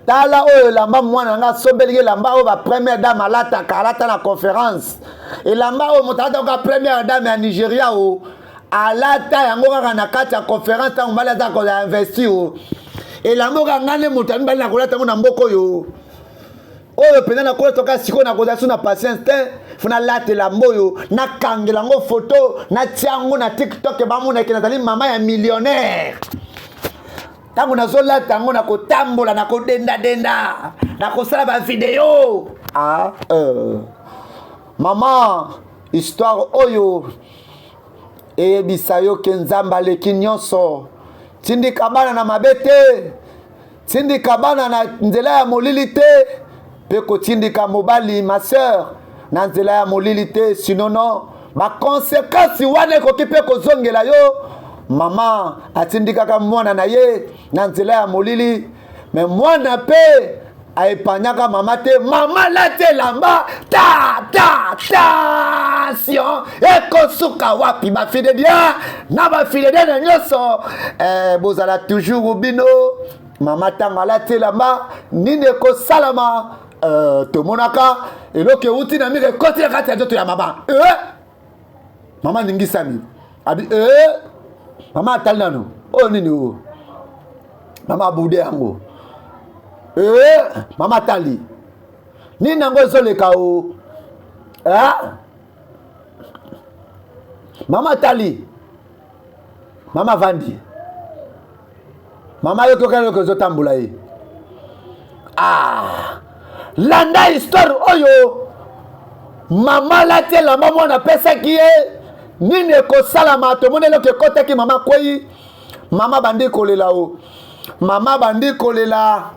tala oyo lamba mwana nga sombeli lamba oyo ba première dame alata na conférence elamba oyo moto alata ka première dame ya Nigeria o alata yango kaka na kati ya conférence tango mbala za ko investi o elamba ka ngane moto mbali na kolata ngo na mboko yo oyo pena na kola toka siko na koza suna patience te funa late la mboyo na kangela ngo photo na tiango na TikTok ba mona kina tali mama ya millionnaire tango na zo late ngo na kotambola na kodenda na kosala ba video mama histoire oyo ebisayo ke Nzamba leki nyonso tindika bana na mabete tindika bana na nzela ya molili te pe kotindika mobali ma sœur na nzela ya molili te sinono ba conséquence wana ekoki pe kozongela yo mama atindikaka mwana na ye na nzela ya molili mais mwana pe aepanyaka mama te mama late lamba attention ekosuka wapi bafide bien na bafide bien na nyonso bozala toujours bino mama tanga late lamba nini ekosalama tomonaka eloke uti na mire koti ya kati ya joto ya mama mama ningisami abi mama atali nano oyo nini o mama abude yango mama tali nini nango ezoleka o Maman Tali. Maman Vandi. Maman Yoko Tambula. Ah. Landa histoire oyo. Maman la te la maman na pesa qui est. Nini ko salama to monelo ke kota ki maman koyi. Maman bandi kolela o. Maman bandi kolela.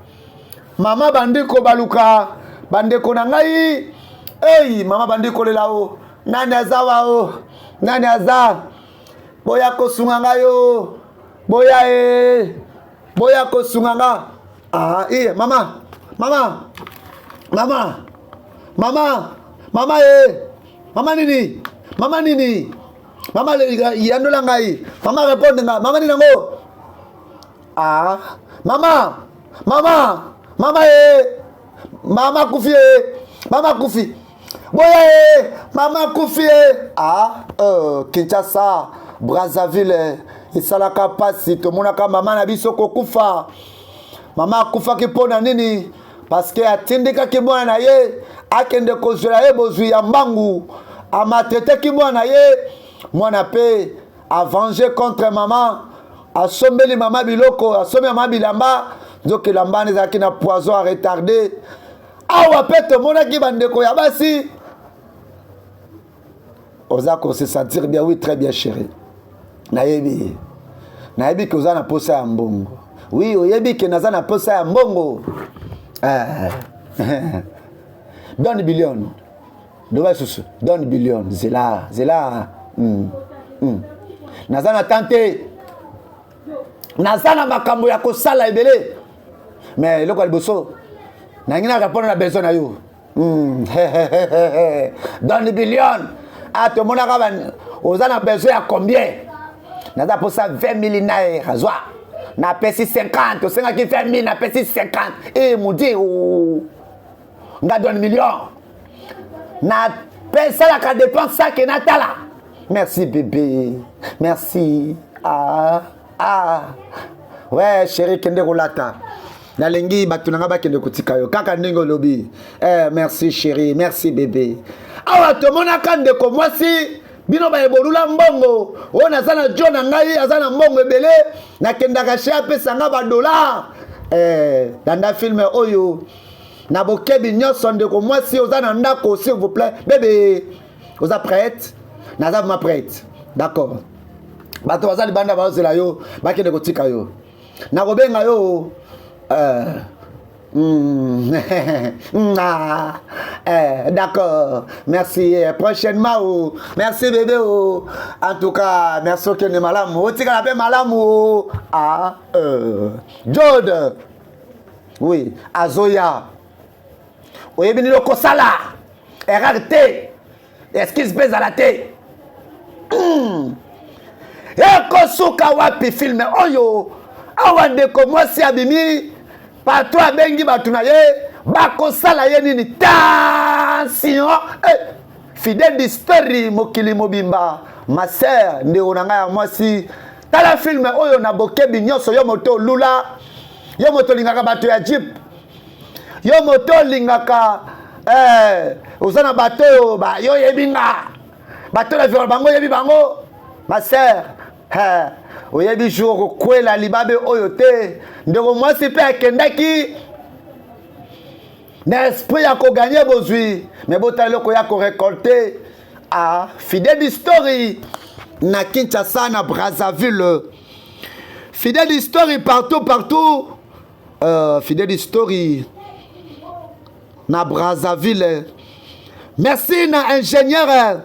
Maman bandi ko baluka. Bandi ko na ngai. Hey, maman bandi kolela o. Nani azawa o. Nani aza. Boya ko sunganga yo. Boya e. Boya ko sunganga. Ah, iya mama. Mama. Mama. Mama. Mama e. Mama nini? Mama nini? Mama yandola ngai. Mama répondre nga. Mama nini ngo? Ah. Mama. Mama. Mama e. Mama kufi e. Mama kufi. Boya e. Mama kufi e. Ah. Kinshasa. Brazzaville. Isalaka pasi. Tomonaka mama na biso kokufa. Mama kufa ki pona nini? Parce que atindika ki mwana na ye. Akende kozela ye bozwi ya mbangu. Amatete ki mwana ye. Mwana pe a venger contre maman. Asombeli mama biloko. Asombi mama bilamba. Donc lamba nezaki na poison à retarder. Awa pe tomona ki bandeko ya basi. Oza ko se sentir bien, oui, très bien chéri. Nayebi. Nayebi que oza na posa ya mbongo. Oui, oyebi que naza na posa ya mbongo. Donne billion. Doba susu. Donne billion. Zela. Naza na tante. Naza na makambo ya kosala ebele. Mais loko liboso. Nangina répondre na besoin na yo. Donne billion. Ah, tout le monde a besoin à combien? Naza posa 20 000 naira. Zwa. Na pesi 50. Osenga ki 20 000 na pesi 50. Eh, moudi. Nga donne million. Na pesa la ka dépense ça que natala. Merci bébé. Merci. Ah. Ouais, chérie kende rolata. Na lengi batunanga ba kende kotika yo. Kaka ndingo lobi. Merci chérie. Merci bébé. Awa to mona kande ko mwasi. Bino ba ebolula mbongo. Ona sana John ngai azana mbongo ebele. Na kenda ka share pesa nga ba dollar. Danda film oyo. Na bokebi nyonso ndeko mwasi ozana ndako s'il vous plaît. Bébé. Oza prête? Naza ma prête. D'accord. Bato bazali banda bazela yo. Bakende kotika yo. Na kobenga yo. D'accord, merci. Prochainement, merci bébé. En tout cas, merci que ne malam. Otika la paix malam. Jode. Oui, Azoya. Oui, bien le kosala. RRT. Est-ce qu'il se pèse à la tête? Ekosuka wapi film oyo. Awande ko mwasi abimi. Pato abengi batuna ye bakosala ye nini tension fidèle d'histoire mokili mobimba ma sœur ndeko na ngai ya mwasi tala film oyo na bokebi nyonso yo moto lula yo moto lingaka bato ya jeep yo moto lingaka ozana bato yo ba yo yebinga bato la vivre bango yebi bango ma sœur oyebi jour kwela libabe oyo te ndeko mwasi pe akendaki na esprit ya ko gagner bozui mais bota loko ya ko récolter fidèle d'histoire na Kinshasa na Brazzaville fidèle d'histoire partout fidèle d'histoire na Brazzaville merci na ingénieur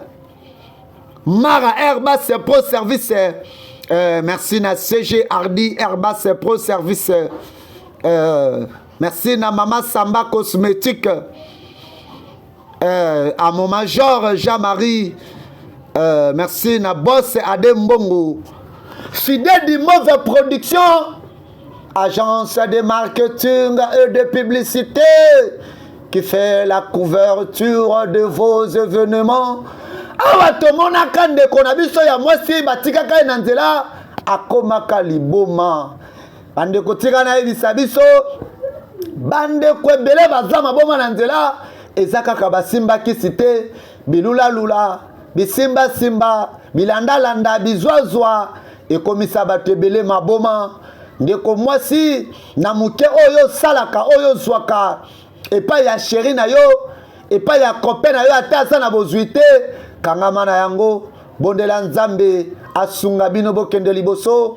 Mara Airbus Pro Service. Merci na CG Hardy Airbus Pro Service. Merci na Mama Samba Cosmétique. À mon major Jean-Marie. Merci na Boss Adembongo. Fidèle du Mauvais Production. Agence de marketing et de publicité qui fait la couverture de vos événements. Awa tomona kande kona biso ya mwasi batika kai na nzela akomaka liboma bande kotika na ebisa biso bande kwebele bazama boma na nzela ezaka ka basimba kisite bilula lula bisimba simba bilanda landa bizwazwa ekomisa bato ebele maboma ndeko mwasi na muke oyo salaka oyo zwaka epai ya sheri na yo epai ya copain na yo ata aza na bozwi te kangama na yango bondela nzambe asunga bino bokende liboso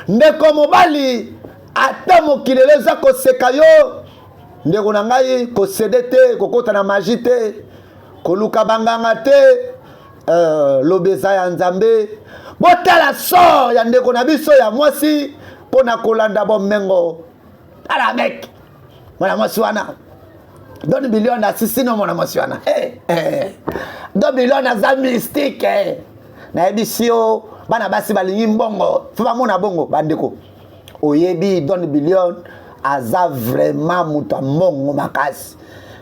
ndeko mobali ata mokili eza koseka yo ndeko na ngai kosede te kokota na magi te koluka banganga te lobeza ya nzambe botala sor ya ndeko na biso ya mwasi mpona kolanda bomengo tala mek mwana mwasi wana 2 millions asisino mwana mwasi wana 2 millions aza mystique nayebisi yo bana basi balingi mbongo fo bamona bongo bandeko oyebi 2 millions aza vraiment mutu mbongo makasi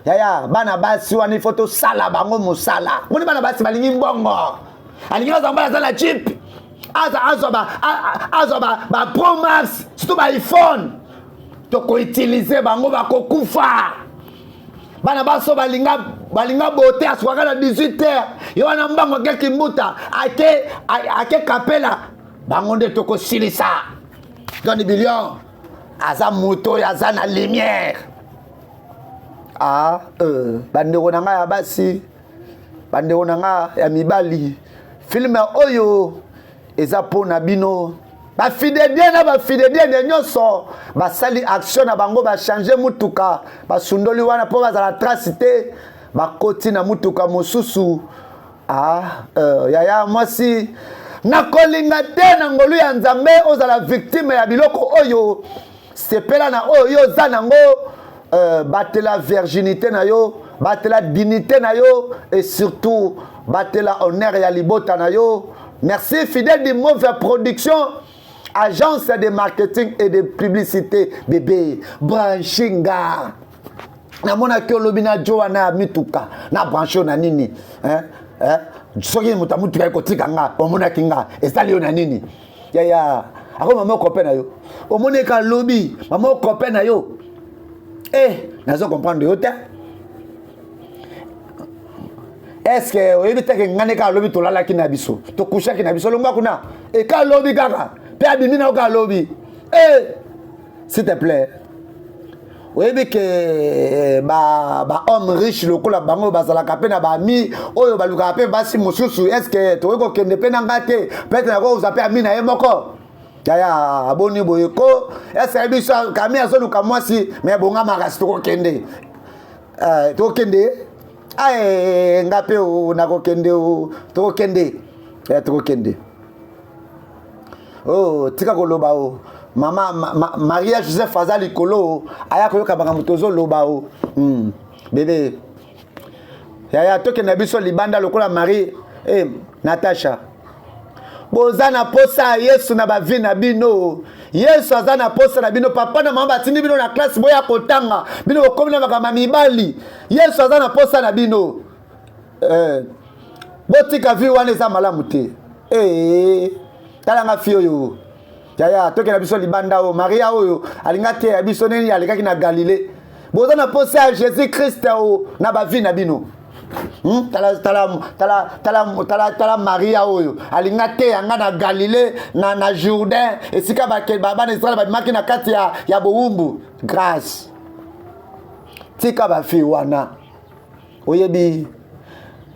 yaya bana basi wana ifo tosala bango mosala moni bana basi balingi mbongo alingi bazamba aza na chip azwa ba Pro Max surtout ba iPhone tokoutilize bango bakokufa bana baso balinga bote aswaka na 18h yo wana mbango ake kimbuta ake kapela bango nde tokosilisa 2 billion aza moto aza na lumière bandeko na nga ya basi bandeko na nga ya mibali filme oyo eza mpona bino bafidedie na bafidedie nyonso basali action na bango bachange mutuka basundoli wana mpo bazala trace te bakoti na mutuka mosusu yaya mwasi nakolinga te na ngolu ya nzambe ozala victime ya biloko oyo sepela na oyo oza nango batela virginité na yo batela dignité na yo et surtout batela honneur ya libota na yo. Merci fidèle de mauvaise production, agence de marketing et de publicité bébé branchinga na mona ke lobina joana mituka na brancho na nini soki muta mutuka ko tikanga omona kinga esali yo na nini ya ako mama copain na yo omone ka lobi mama copain na yo nazo comprendre yo te. Est-ce que vous avez dit ngane ka lobi to lala kina biso to kusha kina biso longa kuna e ka lobi kaka pe abimina ka lobi s'il te plaît vous avez dit que ba homme riche lokola bango bazala ka pe na ba mi oyo baluka pe basi mususu est-ce que to ko kende pe na ngate peut-être na ko uzape amina ye moko yaya aboni boyeko est-ce que biso kami azo luka mwasi mais bonga makasi to ko kende ngape o nakokende o tokende tika koloba o mama Maria Joseph Azali kolo aya koyoka banga mutozo loba o bébé yaya tokende biso libanda lokola Marie Natasha bozana posa Yesu na bavi na bino Yesu azana posa na bino papa na mama batindi bino na classe boya kotanga bino kokomi na makama mibali Yesu azana posa na bino botika vi wana eza malamu te talanga fi oyo yaya toke na biso libanda o Maria oyo alinga te ya biso neni alekaki na Galilée bozana posa ya Jésus Christ o na bavi na bino tala Maria oyo alinga te yanga na Galilée na Jourdain esika bana Israël babimaki na kati ya bowumbu grâce tika bafi wana oyebi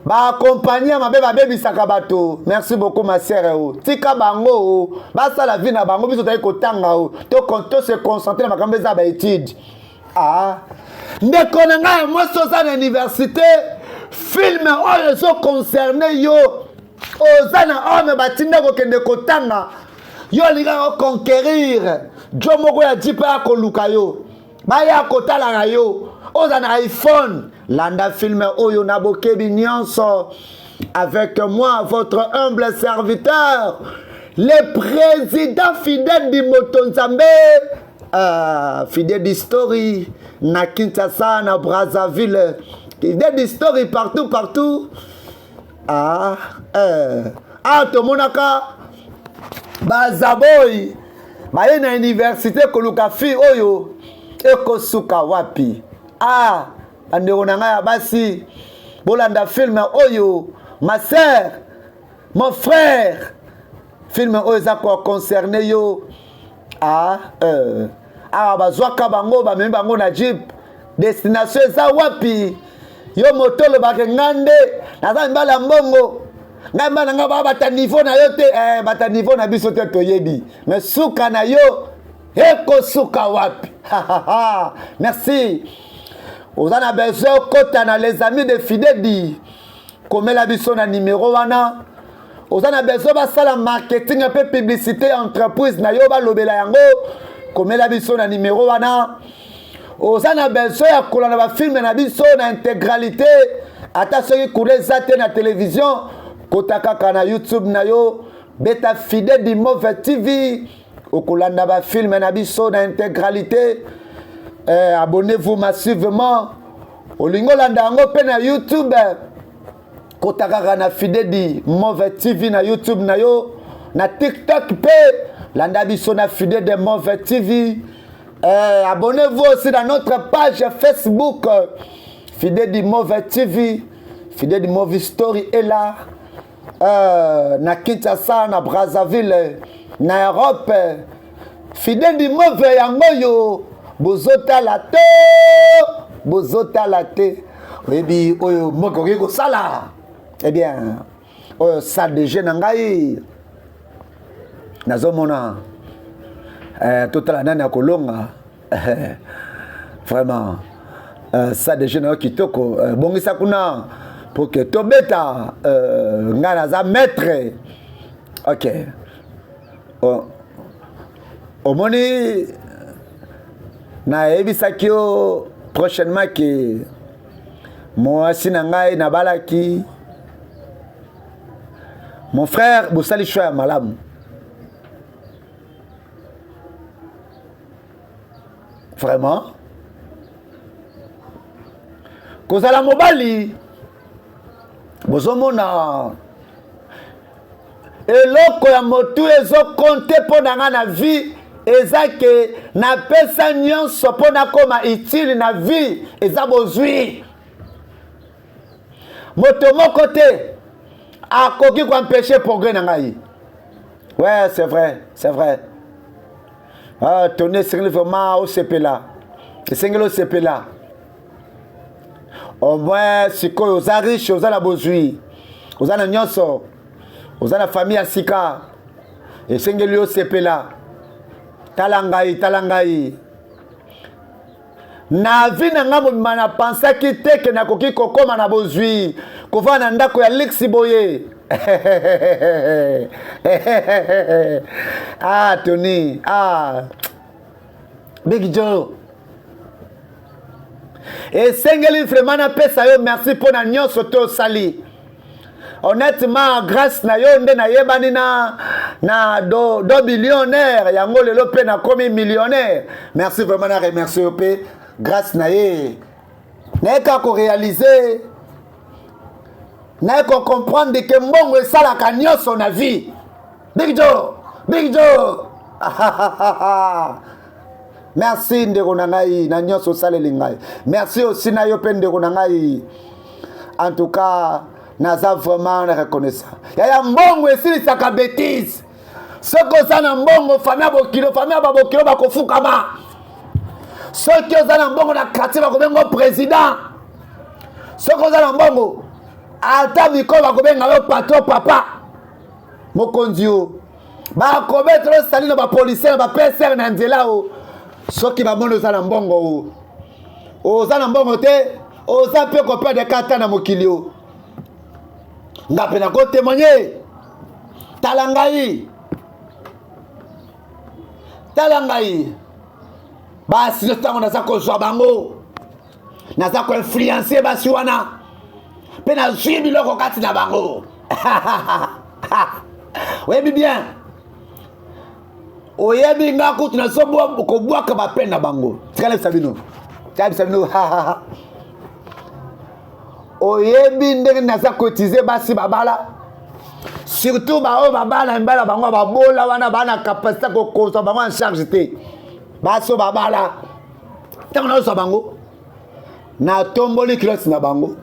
accompagner mabe babebisaka bato. Merci beaucoup ma sœur. Tika bango basa la vie na bango biso tayi kotanga to se concentrer na makambo za ba étude ndeko na ngai moi so za na université film oyo so concerné yo oza na homme batinda ko kende kotanga yo linga ko conquérir jo moko ya jipa ko luka yo baya kotala na yo oza na iPhone landa film oyo na bokebi nyonso avec moi votre humble serviteur le président fidèle du Motonzambe fidèle d'historie na Kinshasa na Brazzaville fidèle d'historie partout to monaka bazaboy baye na université koluka fi oyo ekosuka wapi andeko na ngai basi bolanda film oyo ma sœur mon frère film oyo eza concerne yo bazwaka bango bamemi bango na jeep destination eza wapi yo moto olobaka ngai nde naza mibala ya mbongo ngai mibala ngai bata niveau na yo te bata niveau na biso te toyebi mais suka na yo ekosuka wapi merci oza na besoin okota na les amis de Fidedi komela biso na numéro wana oza na besoin basala marketing un peu publicité entreprise na yo balobela yango komela biso na numéro wana oza na besoin ya kolanda bafilme na biso na intégralité ata soki kula eza te na télévision kota kaka na YouTube na yo beta Fidedi Move TV okolanda bafilme na biso na intégralité abonnez-vous massivement olingi olanda yango mpe na YouTube kota kaka na Fidedi Move TV na YouTube na yo na TikTok mpe landa biso na Fidedi Move TV. Abonnez-vous aussi dans notre page Facebook Fidedi Move TV. Fidedi Move Story est là. Na Kinshasa, na Brazzaville, na Europe. Fidedi Move yango yo bozota la te. Oyebi oyo moko ko sala. Eh bien, oyo sa DG na ngai nazomona totala nani ya kolonga vraiment ça déjà na kitoko bongisa kuna pour que tobeta nga naza maître ok omoni na yebisaki yo prochainement que mwasi na ngai nabalaki mon frère bosali choix ya malamu vraiment kozala mobali bozomona eloko ya motu ezokonte mpo na nga na vie eza ke napesa nyonso mpo nakoma utile na vie eza bozwi moto moko te akoki koempêche progrès na ngai. Ouais, c'est vrai. Tone esengeli vraiment osepela esengeli osepela au moins sikoyo oza riche oza na bozwi oza na nyonso oza na famille ya sika esengeli osepela tala ngai na vi na nga mobima na pensaki te ke nakoki kokoma na bozwi kovanda na ndako ya liksi boye Tony Big Joe esengeli vraiment napesa yo merci mpo na nyonso to osali honnêtement grâce na yo nde nayebani na do millionnaire yango lelo mpe nakomi millionnaire merci vraiment na remercie yo mpe grâce na ye nayeka koréalize nayeka comprendre ke mbongo esalaka nyonso na vie. Big Joe merci ndeko na ngai na nyonso osaleli ngai merci aussi na yo mpe ndeko na ngai en tout cas naza vraiment reconnaissant yaya mbongo esilisaka bêtise soki oza na mbongo famille ya babokilo bakofukama soki oza na mbongo na quartier bakobenga président soki oza na mbongo ata mikolo bakobenga yo patron papa mokonzi yo bakobetela osali na bapolisier na bapesere na nzela o soki bamoni oza na mbongo o oza na mbongo te oza mpe koperde kata na mokili o nga mpe nakotémoigne tala ngai basi ntango naza kozwa bango naza koinfluence basi wana mpe nazwi biloko kati na bango oyebi bien oyebi nga kutu nazokobwaka bapene na bango tikala bisa bino oyebi ndenge naza kotize basi babala surtout baoyo babala mbala bango babola wana bana capacité kokozwa bango en charge te basi oyo babala ntango nazozwa bango natomboli kiloti na bango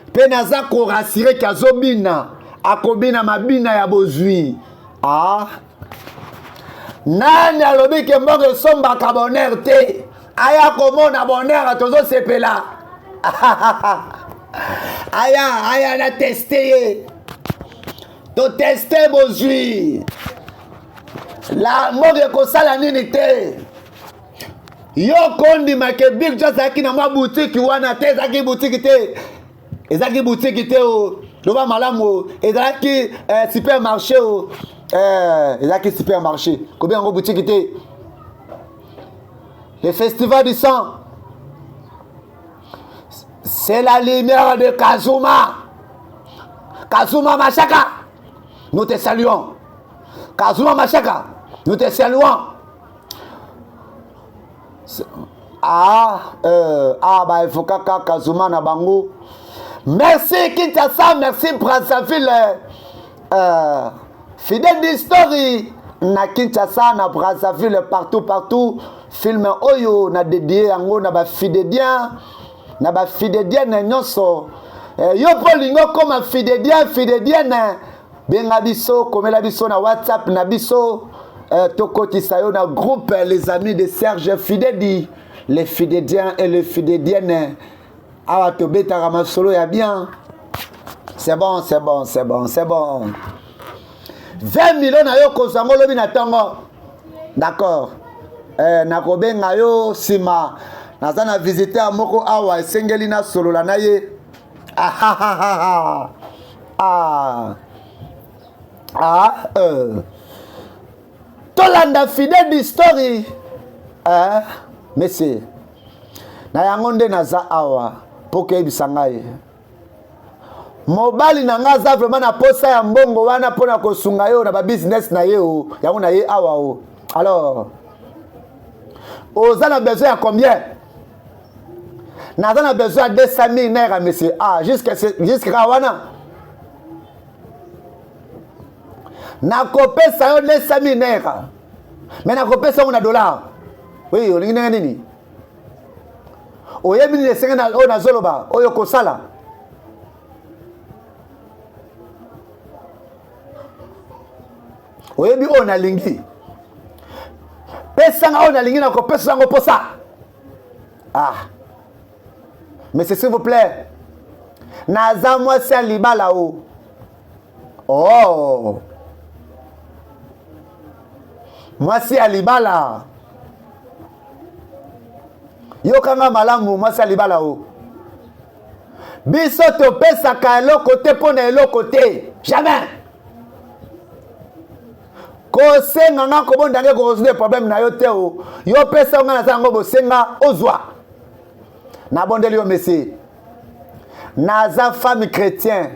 mpe naza korassire ke azobina akobina mabina ya bozwi. Ah, nani alobi ke mboka esombaka bonheur te, aya komona bonheur tozosepela. aya na teste ye, toteste bozwi, la mboka ekosala nini te. Yo kondima ke Big Joe azalaki na mwa boutique wana te, ezalaki boutique te, ezalaki boutique te o, loba malamu ezalaki supermarché o, ezalaki supermarché, combien yango boutique te. Le festival du sang, c'est la lumière de Kazuma. Kazuma Machaka, nous te saluons. Kazuma Machaka, nous te saluons. Bah il faut kaka Kazuma na bango. Merci Kinshasa, merci Brazzaville, fidèle d'history na Kinshasa, na Brazzaville, partout. Film oyo na dédié yango na ba fidèdien, na ba fidèdien nyonso. Yo polingo comme fidèdien benga biso, komela biso na WhatsApp na biso. Tokotisa yo na groupe les amis de Serge Fidèdi, les fidèdiens et les fidèdiennes. Awa tobeta ramasolo ya bien. C'est bon. 20 millions na yo kozango lobi na tongo. D'accord. Nakobenga yo sima. Naza na visiteur moko awa esengeli na solola na ye. Tolanda fidèle d'history. Monsieur. Na yango nde naza awa poke ebisanga ye. Mobali na nga za vraiment na posa ya mbongo wana pona kosunga yo na ba business na ye o. Yango na ye awa o. Alors, oza na besoin ya combien? Naza na besoin de 200 000 naira monsieur. Jusqu'à wana. Nakopesa yo 200 000 naira. Mais nakopesa yo na dollar. Oui, olingi ndenge nini? Oyebi ni esenga na o nazoloba oyo kosala. Oyebi o na lingi. Pesa nga o na lingi na kopesa ngo posa. Mais s'il vous plaît. Naza mwasi ya libala o. Oh. Mwasi ya libala. Yo kanga malamu mwasi ya libala o. Biso topesaka eloko te pona eloko te. Jamais. Kosenga nga kobondange kozode problème na yo te o. Yo pesa nga na sango bosenga ozwa. Na bondeli yo messi. Naza femme chrétien.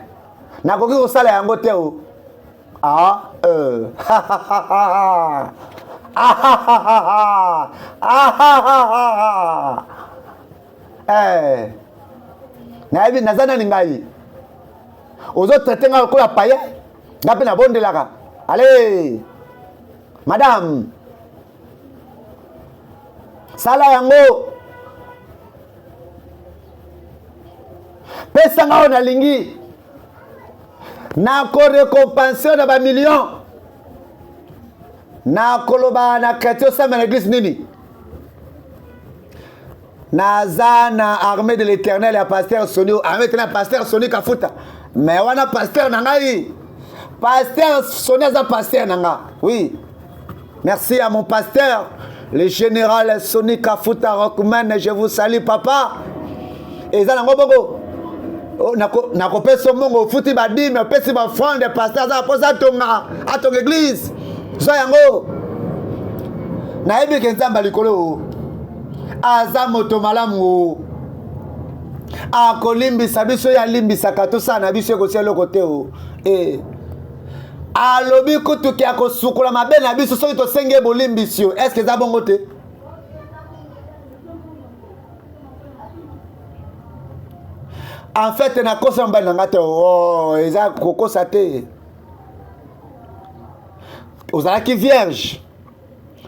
Na koki kosala yango te o. Nayebi nazana ni ngai. Ozo traiter nga ko la paye. Ngapi na bondelaka. Allez. Madame. Sala yango. Pesa nga na lingi. Na ko récompenser na ba million. Na koloba na chrétien sa na l'église nini. Naza na armée de l'Éternel ya pasteur Soni, armée de la pasteur Soni Kafuta. Mais wana pasteur nangai. Pasteur Soni za pasteur nanga. Oui. Merci à mon pasteur, le général Soni Kafuta Rockman, je vous salue papa. Et ça nango bongo. Nako pesa mongo futi badi me pesa ba front de pasteur za posa tonga à ton église. Ça yango. Na ebi kenzamba likolo. Aza moto malamu. Akolimbisa biso ya limbisaka to sana biso ko selo kote o. Alobi kutu ki akosukola mabe na biso soki to senge bolimbisio. Est-ce que za bongo te? En fait na kosa mbali na ngate oh eza kokosa te. Ozalaki vierge.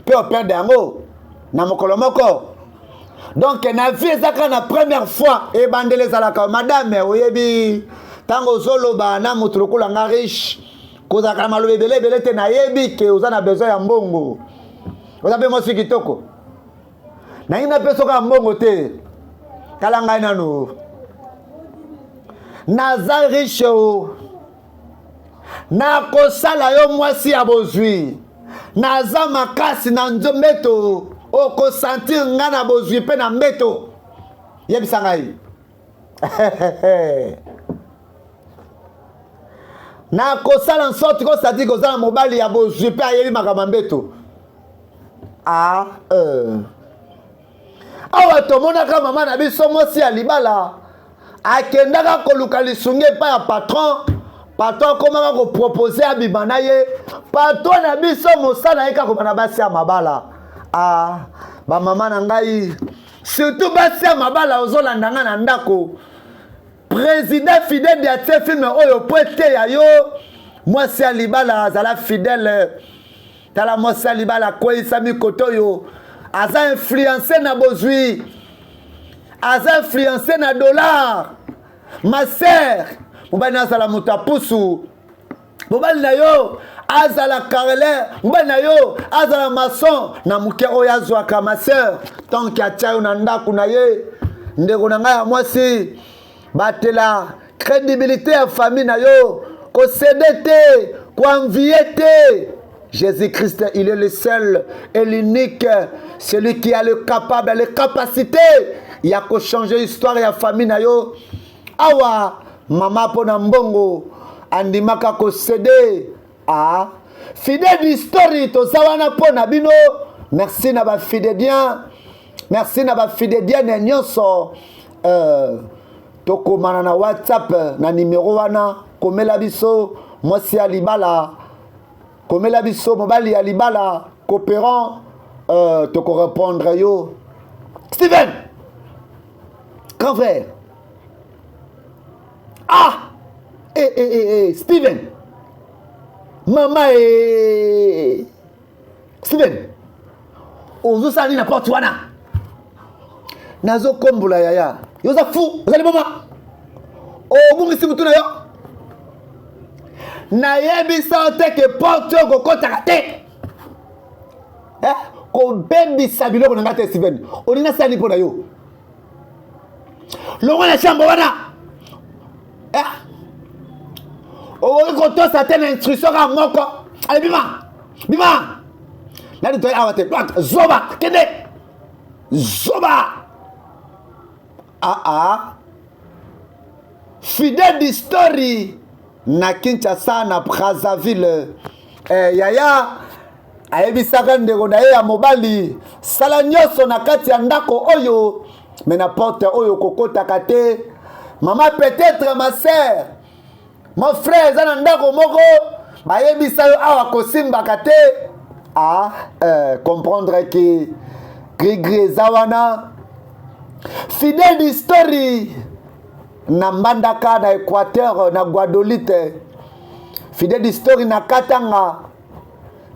Pe operde yango na mokolo moko. Donc na vie ezaka na première fois e bandele zalaka madame oyebi tango zoloba na mutu lokola nga riche kozaka maloba ebele te nayebi ke oza na besoin ya mbongo oza mpe mwasi kitoko nangi na mpe soka mbongo te tala ngai nano naza riche o nakosala yo mwasi ya bozwi naza makasi na mbeto okosentir nga na bozwi mpe na mbeto yebisa ngai nakosala nsorti kosati kozala mobali ya bozwi mpe ayebi makambo mbeto awa tomonaka mama na biso mwasi ya libala akendaka koluka lisungi epai ya patron akomaka kopropose abima na ye patron na biso mosala ye kaka kobana basi ya mabala bamama na ngai surtout basi ya mabala ozolanda nga na ndako président fidèle ya tie filme oyo po eteya yo mwasi ya libala azala fidèle tala mwasi ya libala akweyisami kote oyo aza influencé na bozwi aza influencé na dollar ma sœur mobali na azala moto ya pusu mobali na yo azala carreleur mobali na yo azala maçon na moke oyo azwaka ma sœur tanke atia yo na ndako na ye ndeko na ngai ya mwasi batela crédibilité ya famille na yo kosede te koenvie te Jésus-Christ, il est le seul et l'unique, celui qui a le capable, les capacités. Il y a qu'à changer l'histoire et la famille na yo. Awa, mama pona mbongo, andimaka ko céder. Fidèle d'histoire, to sawana pona bino. Merci na ba fidèdien. Merci na ba fidèdien nyonso. Toko mana na WhatsApp na numéro wana komela biso mwasi ya libala. Komela biso mobali ya libala coopérant toko répondre yo Steven grand frère Steven mama Steven ozo sali na porte wana nazo kombola yaya yoza fou ozali mama obungisi mutu na yo nayebisa te ke porte oyo kokotaka te kobebisa biloko na nga te Steven olinga sani mpo na yo longo na chambre wana okoki kotosa te na instruction ka moko ale bima nani toye awa te zoba kende zoba fidèle d'histoire na Kinshasa na Brazzaville yaya ayebisaka ndeko na ye ya mobali sala nyonso na kati ya ndako oyo me na porte oyo kokotaka te mama peut-être ma sœur mon frère eza na ndako moko bayebisa yo awa kosimbaka te comprendre ke gris eza wana fidèle d'histoire na Mbandaka na Équateur na Guadeloupe fidèle d'histoire na Katanga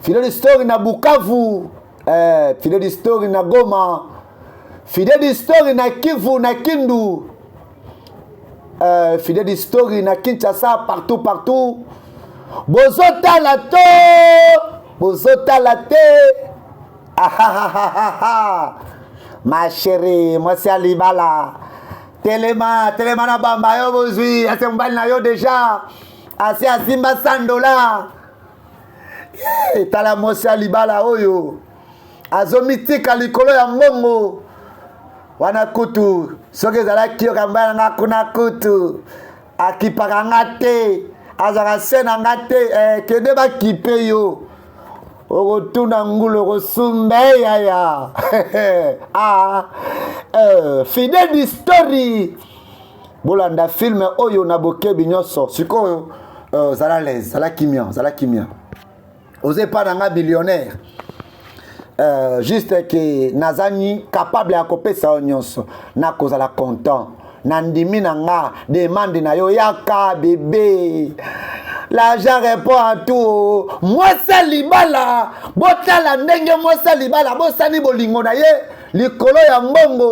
fidèle d'histoire na Bukavu fidèle d'histoire na Goma fidèle d'histoire na Kivu na Kindu fidèle d'histoire na Kinshasa partout bozotala te ma chérie mwasi ya libala telema na bamba yo bozwi ase mbali na yo deja ase asimba $100 tala mwasi ya libala oyo azomitika likolo ya mbongo wana kutu soki ezalaki yo kambala nga kuna kutu akipaka nga te azaka se na nga te kende bakipe yo okotuna ngulu okosumbe yaya fidèle d'histoire bolanda filme oyo na bokebi nyonso sikoyo zala lez zala kimia oze pa na nga billionnaire juste ke nazani capable ya kopesa yo nyonso nakozala content na ndimi na nga demande na yo yaka bébé l'argent répond à tout mwasi libala botala ndenge mwasi libala bosani bolingo na ye likolo ya mbongo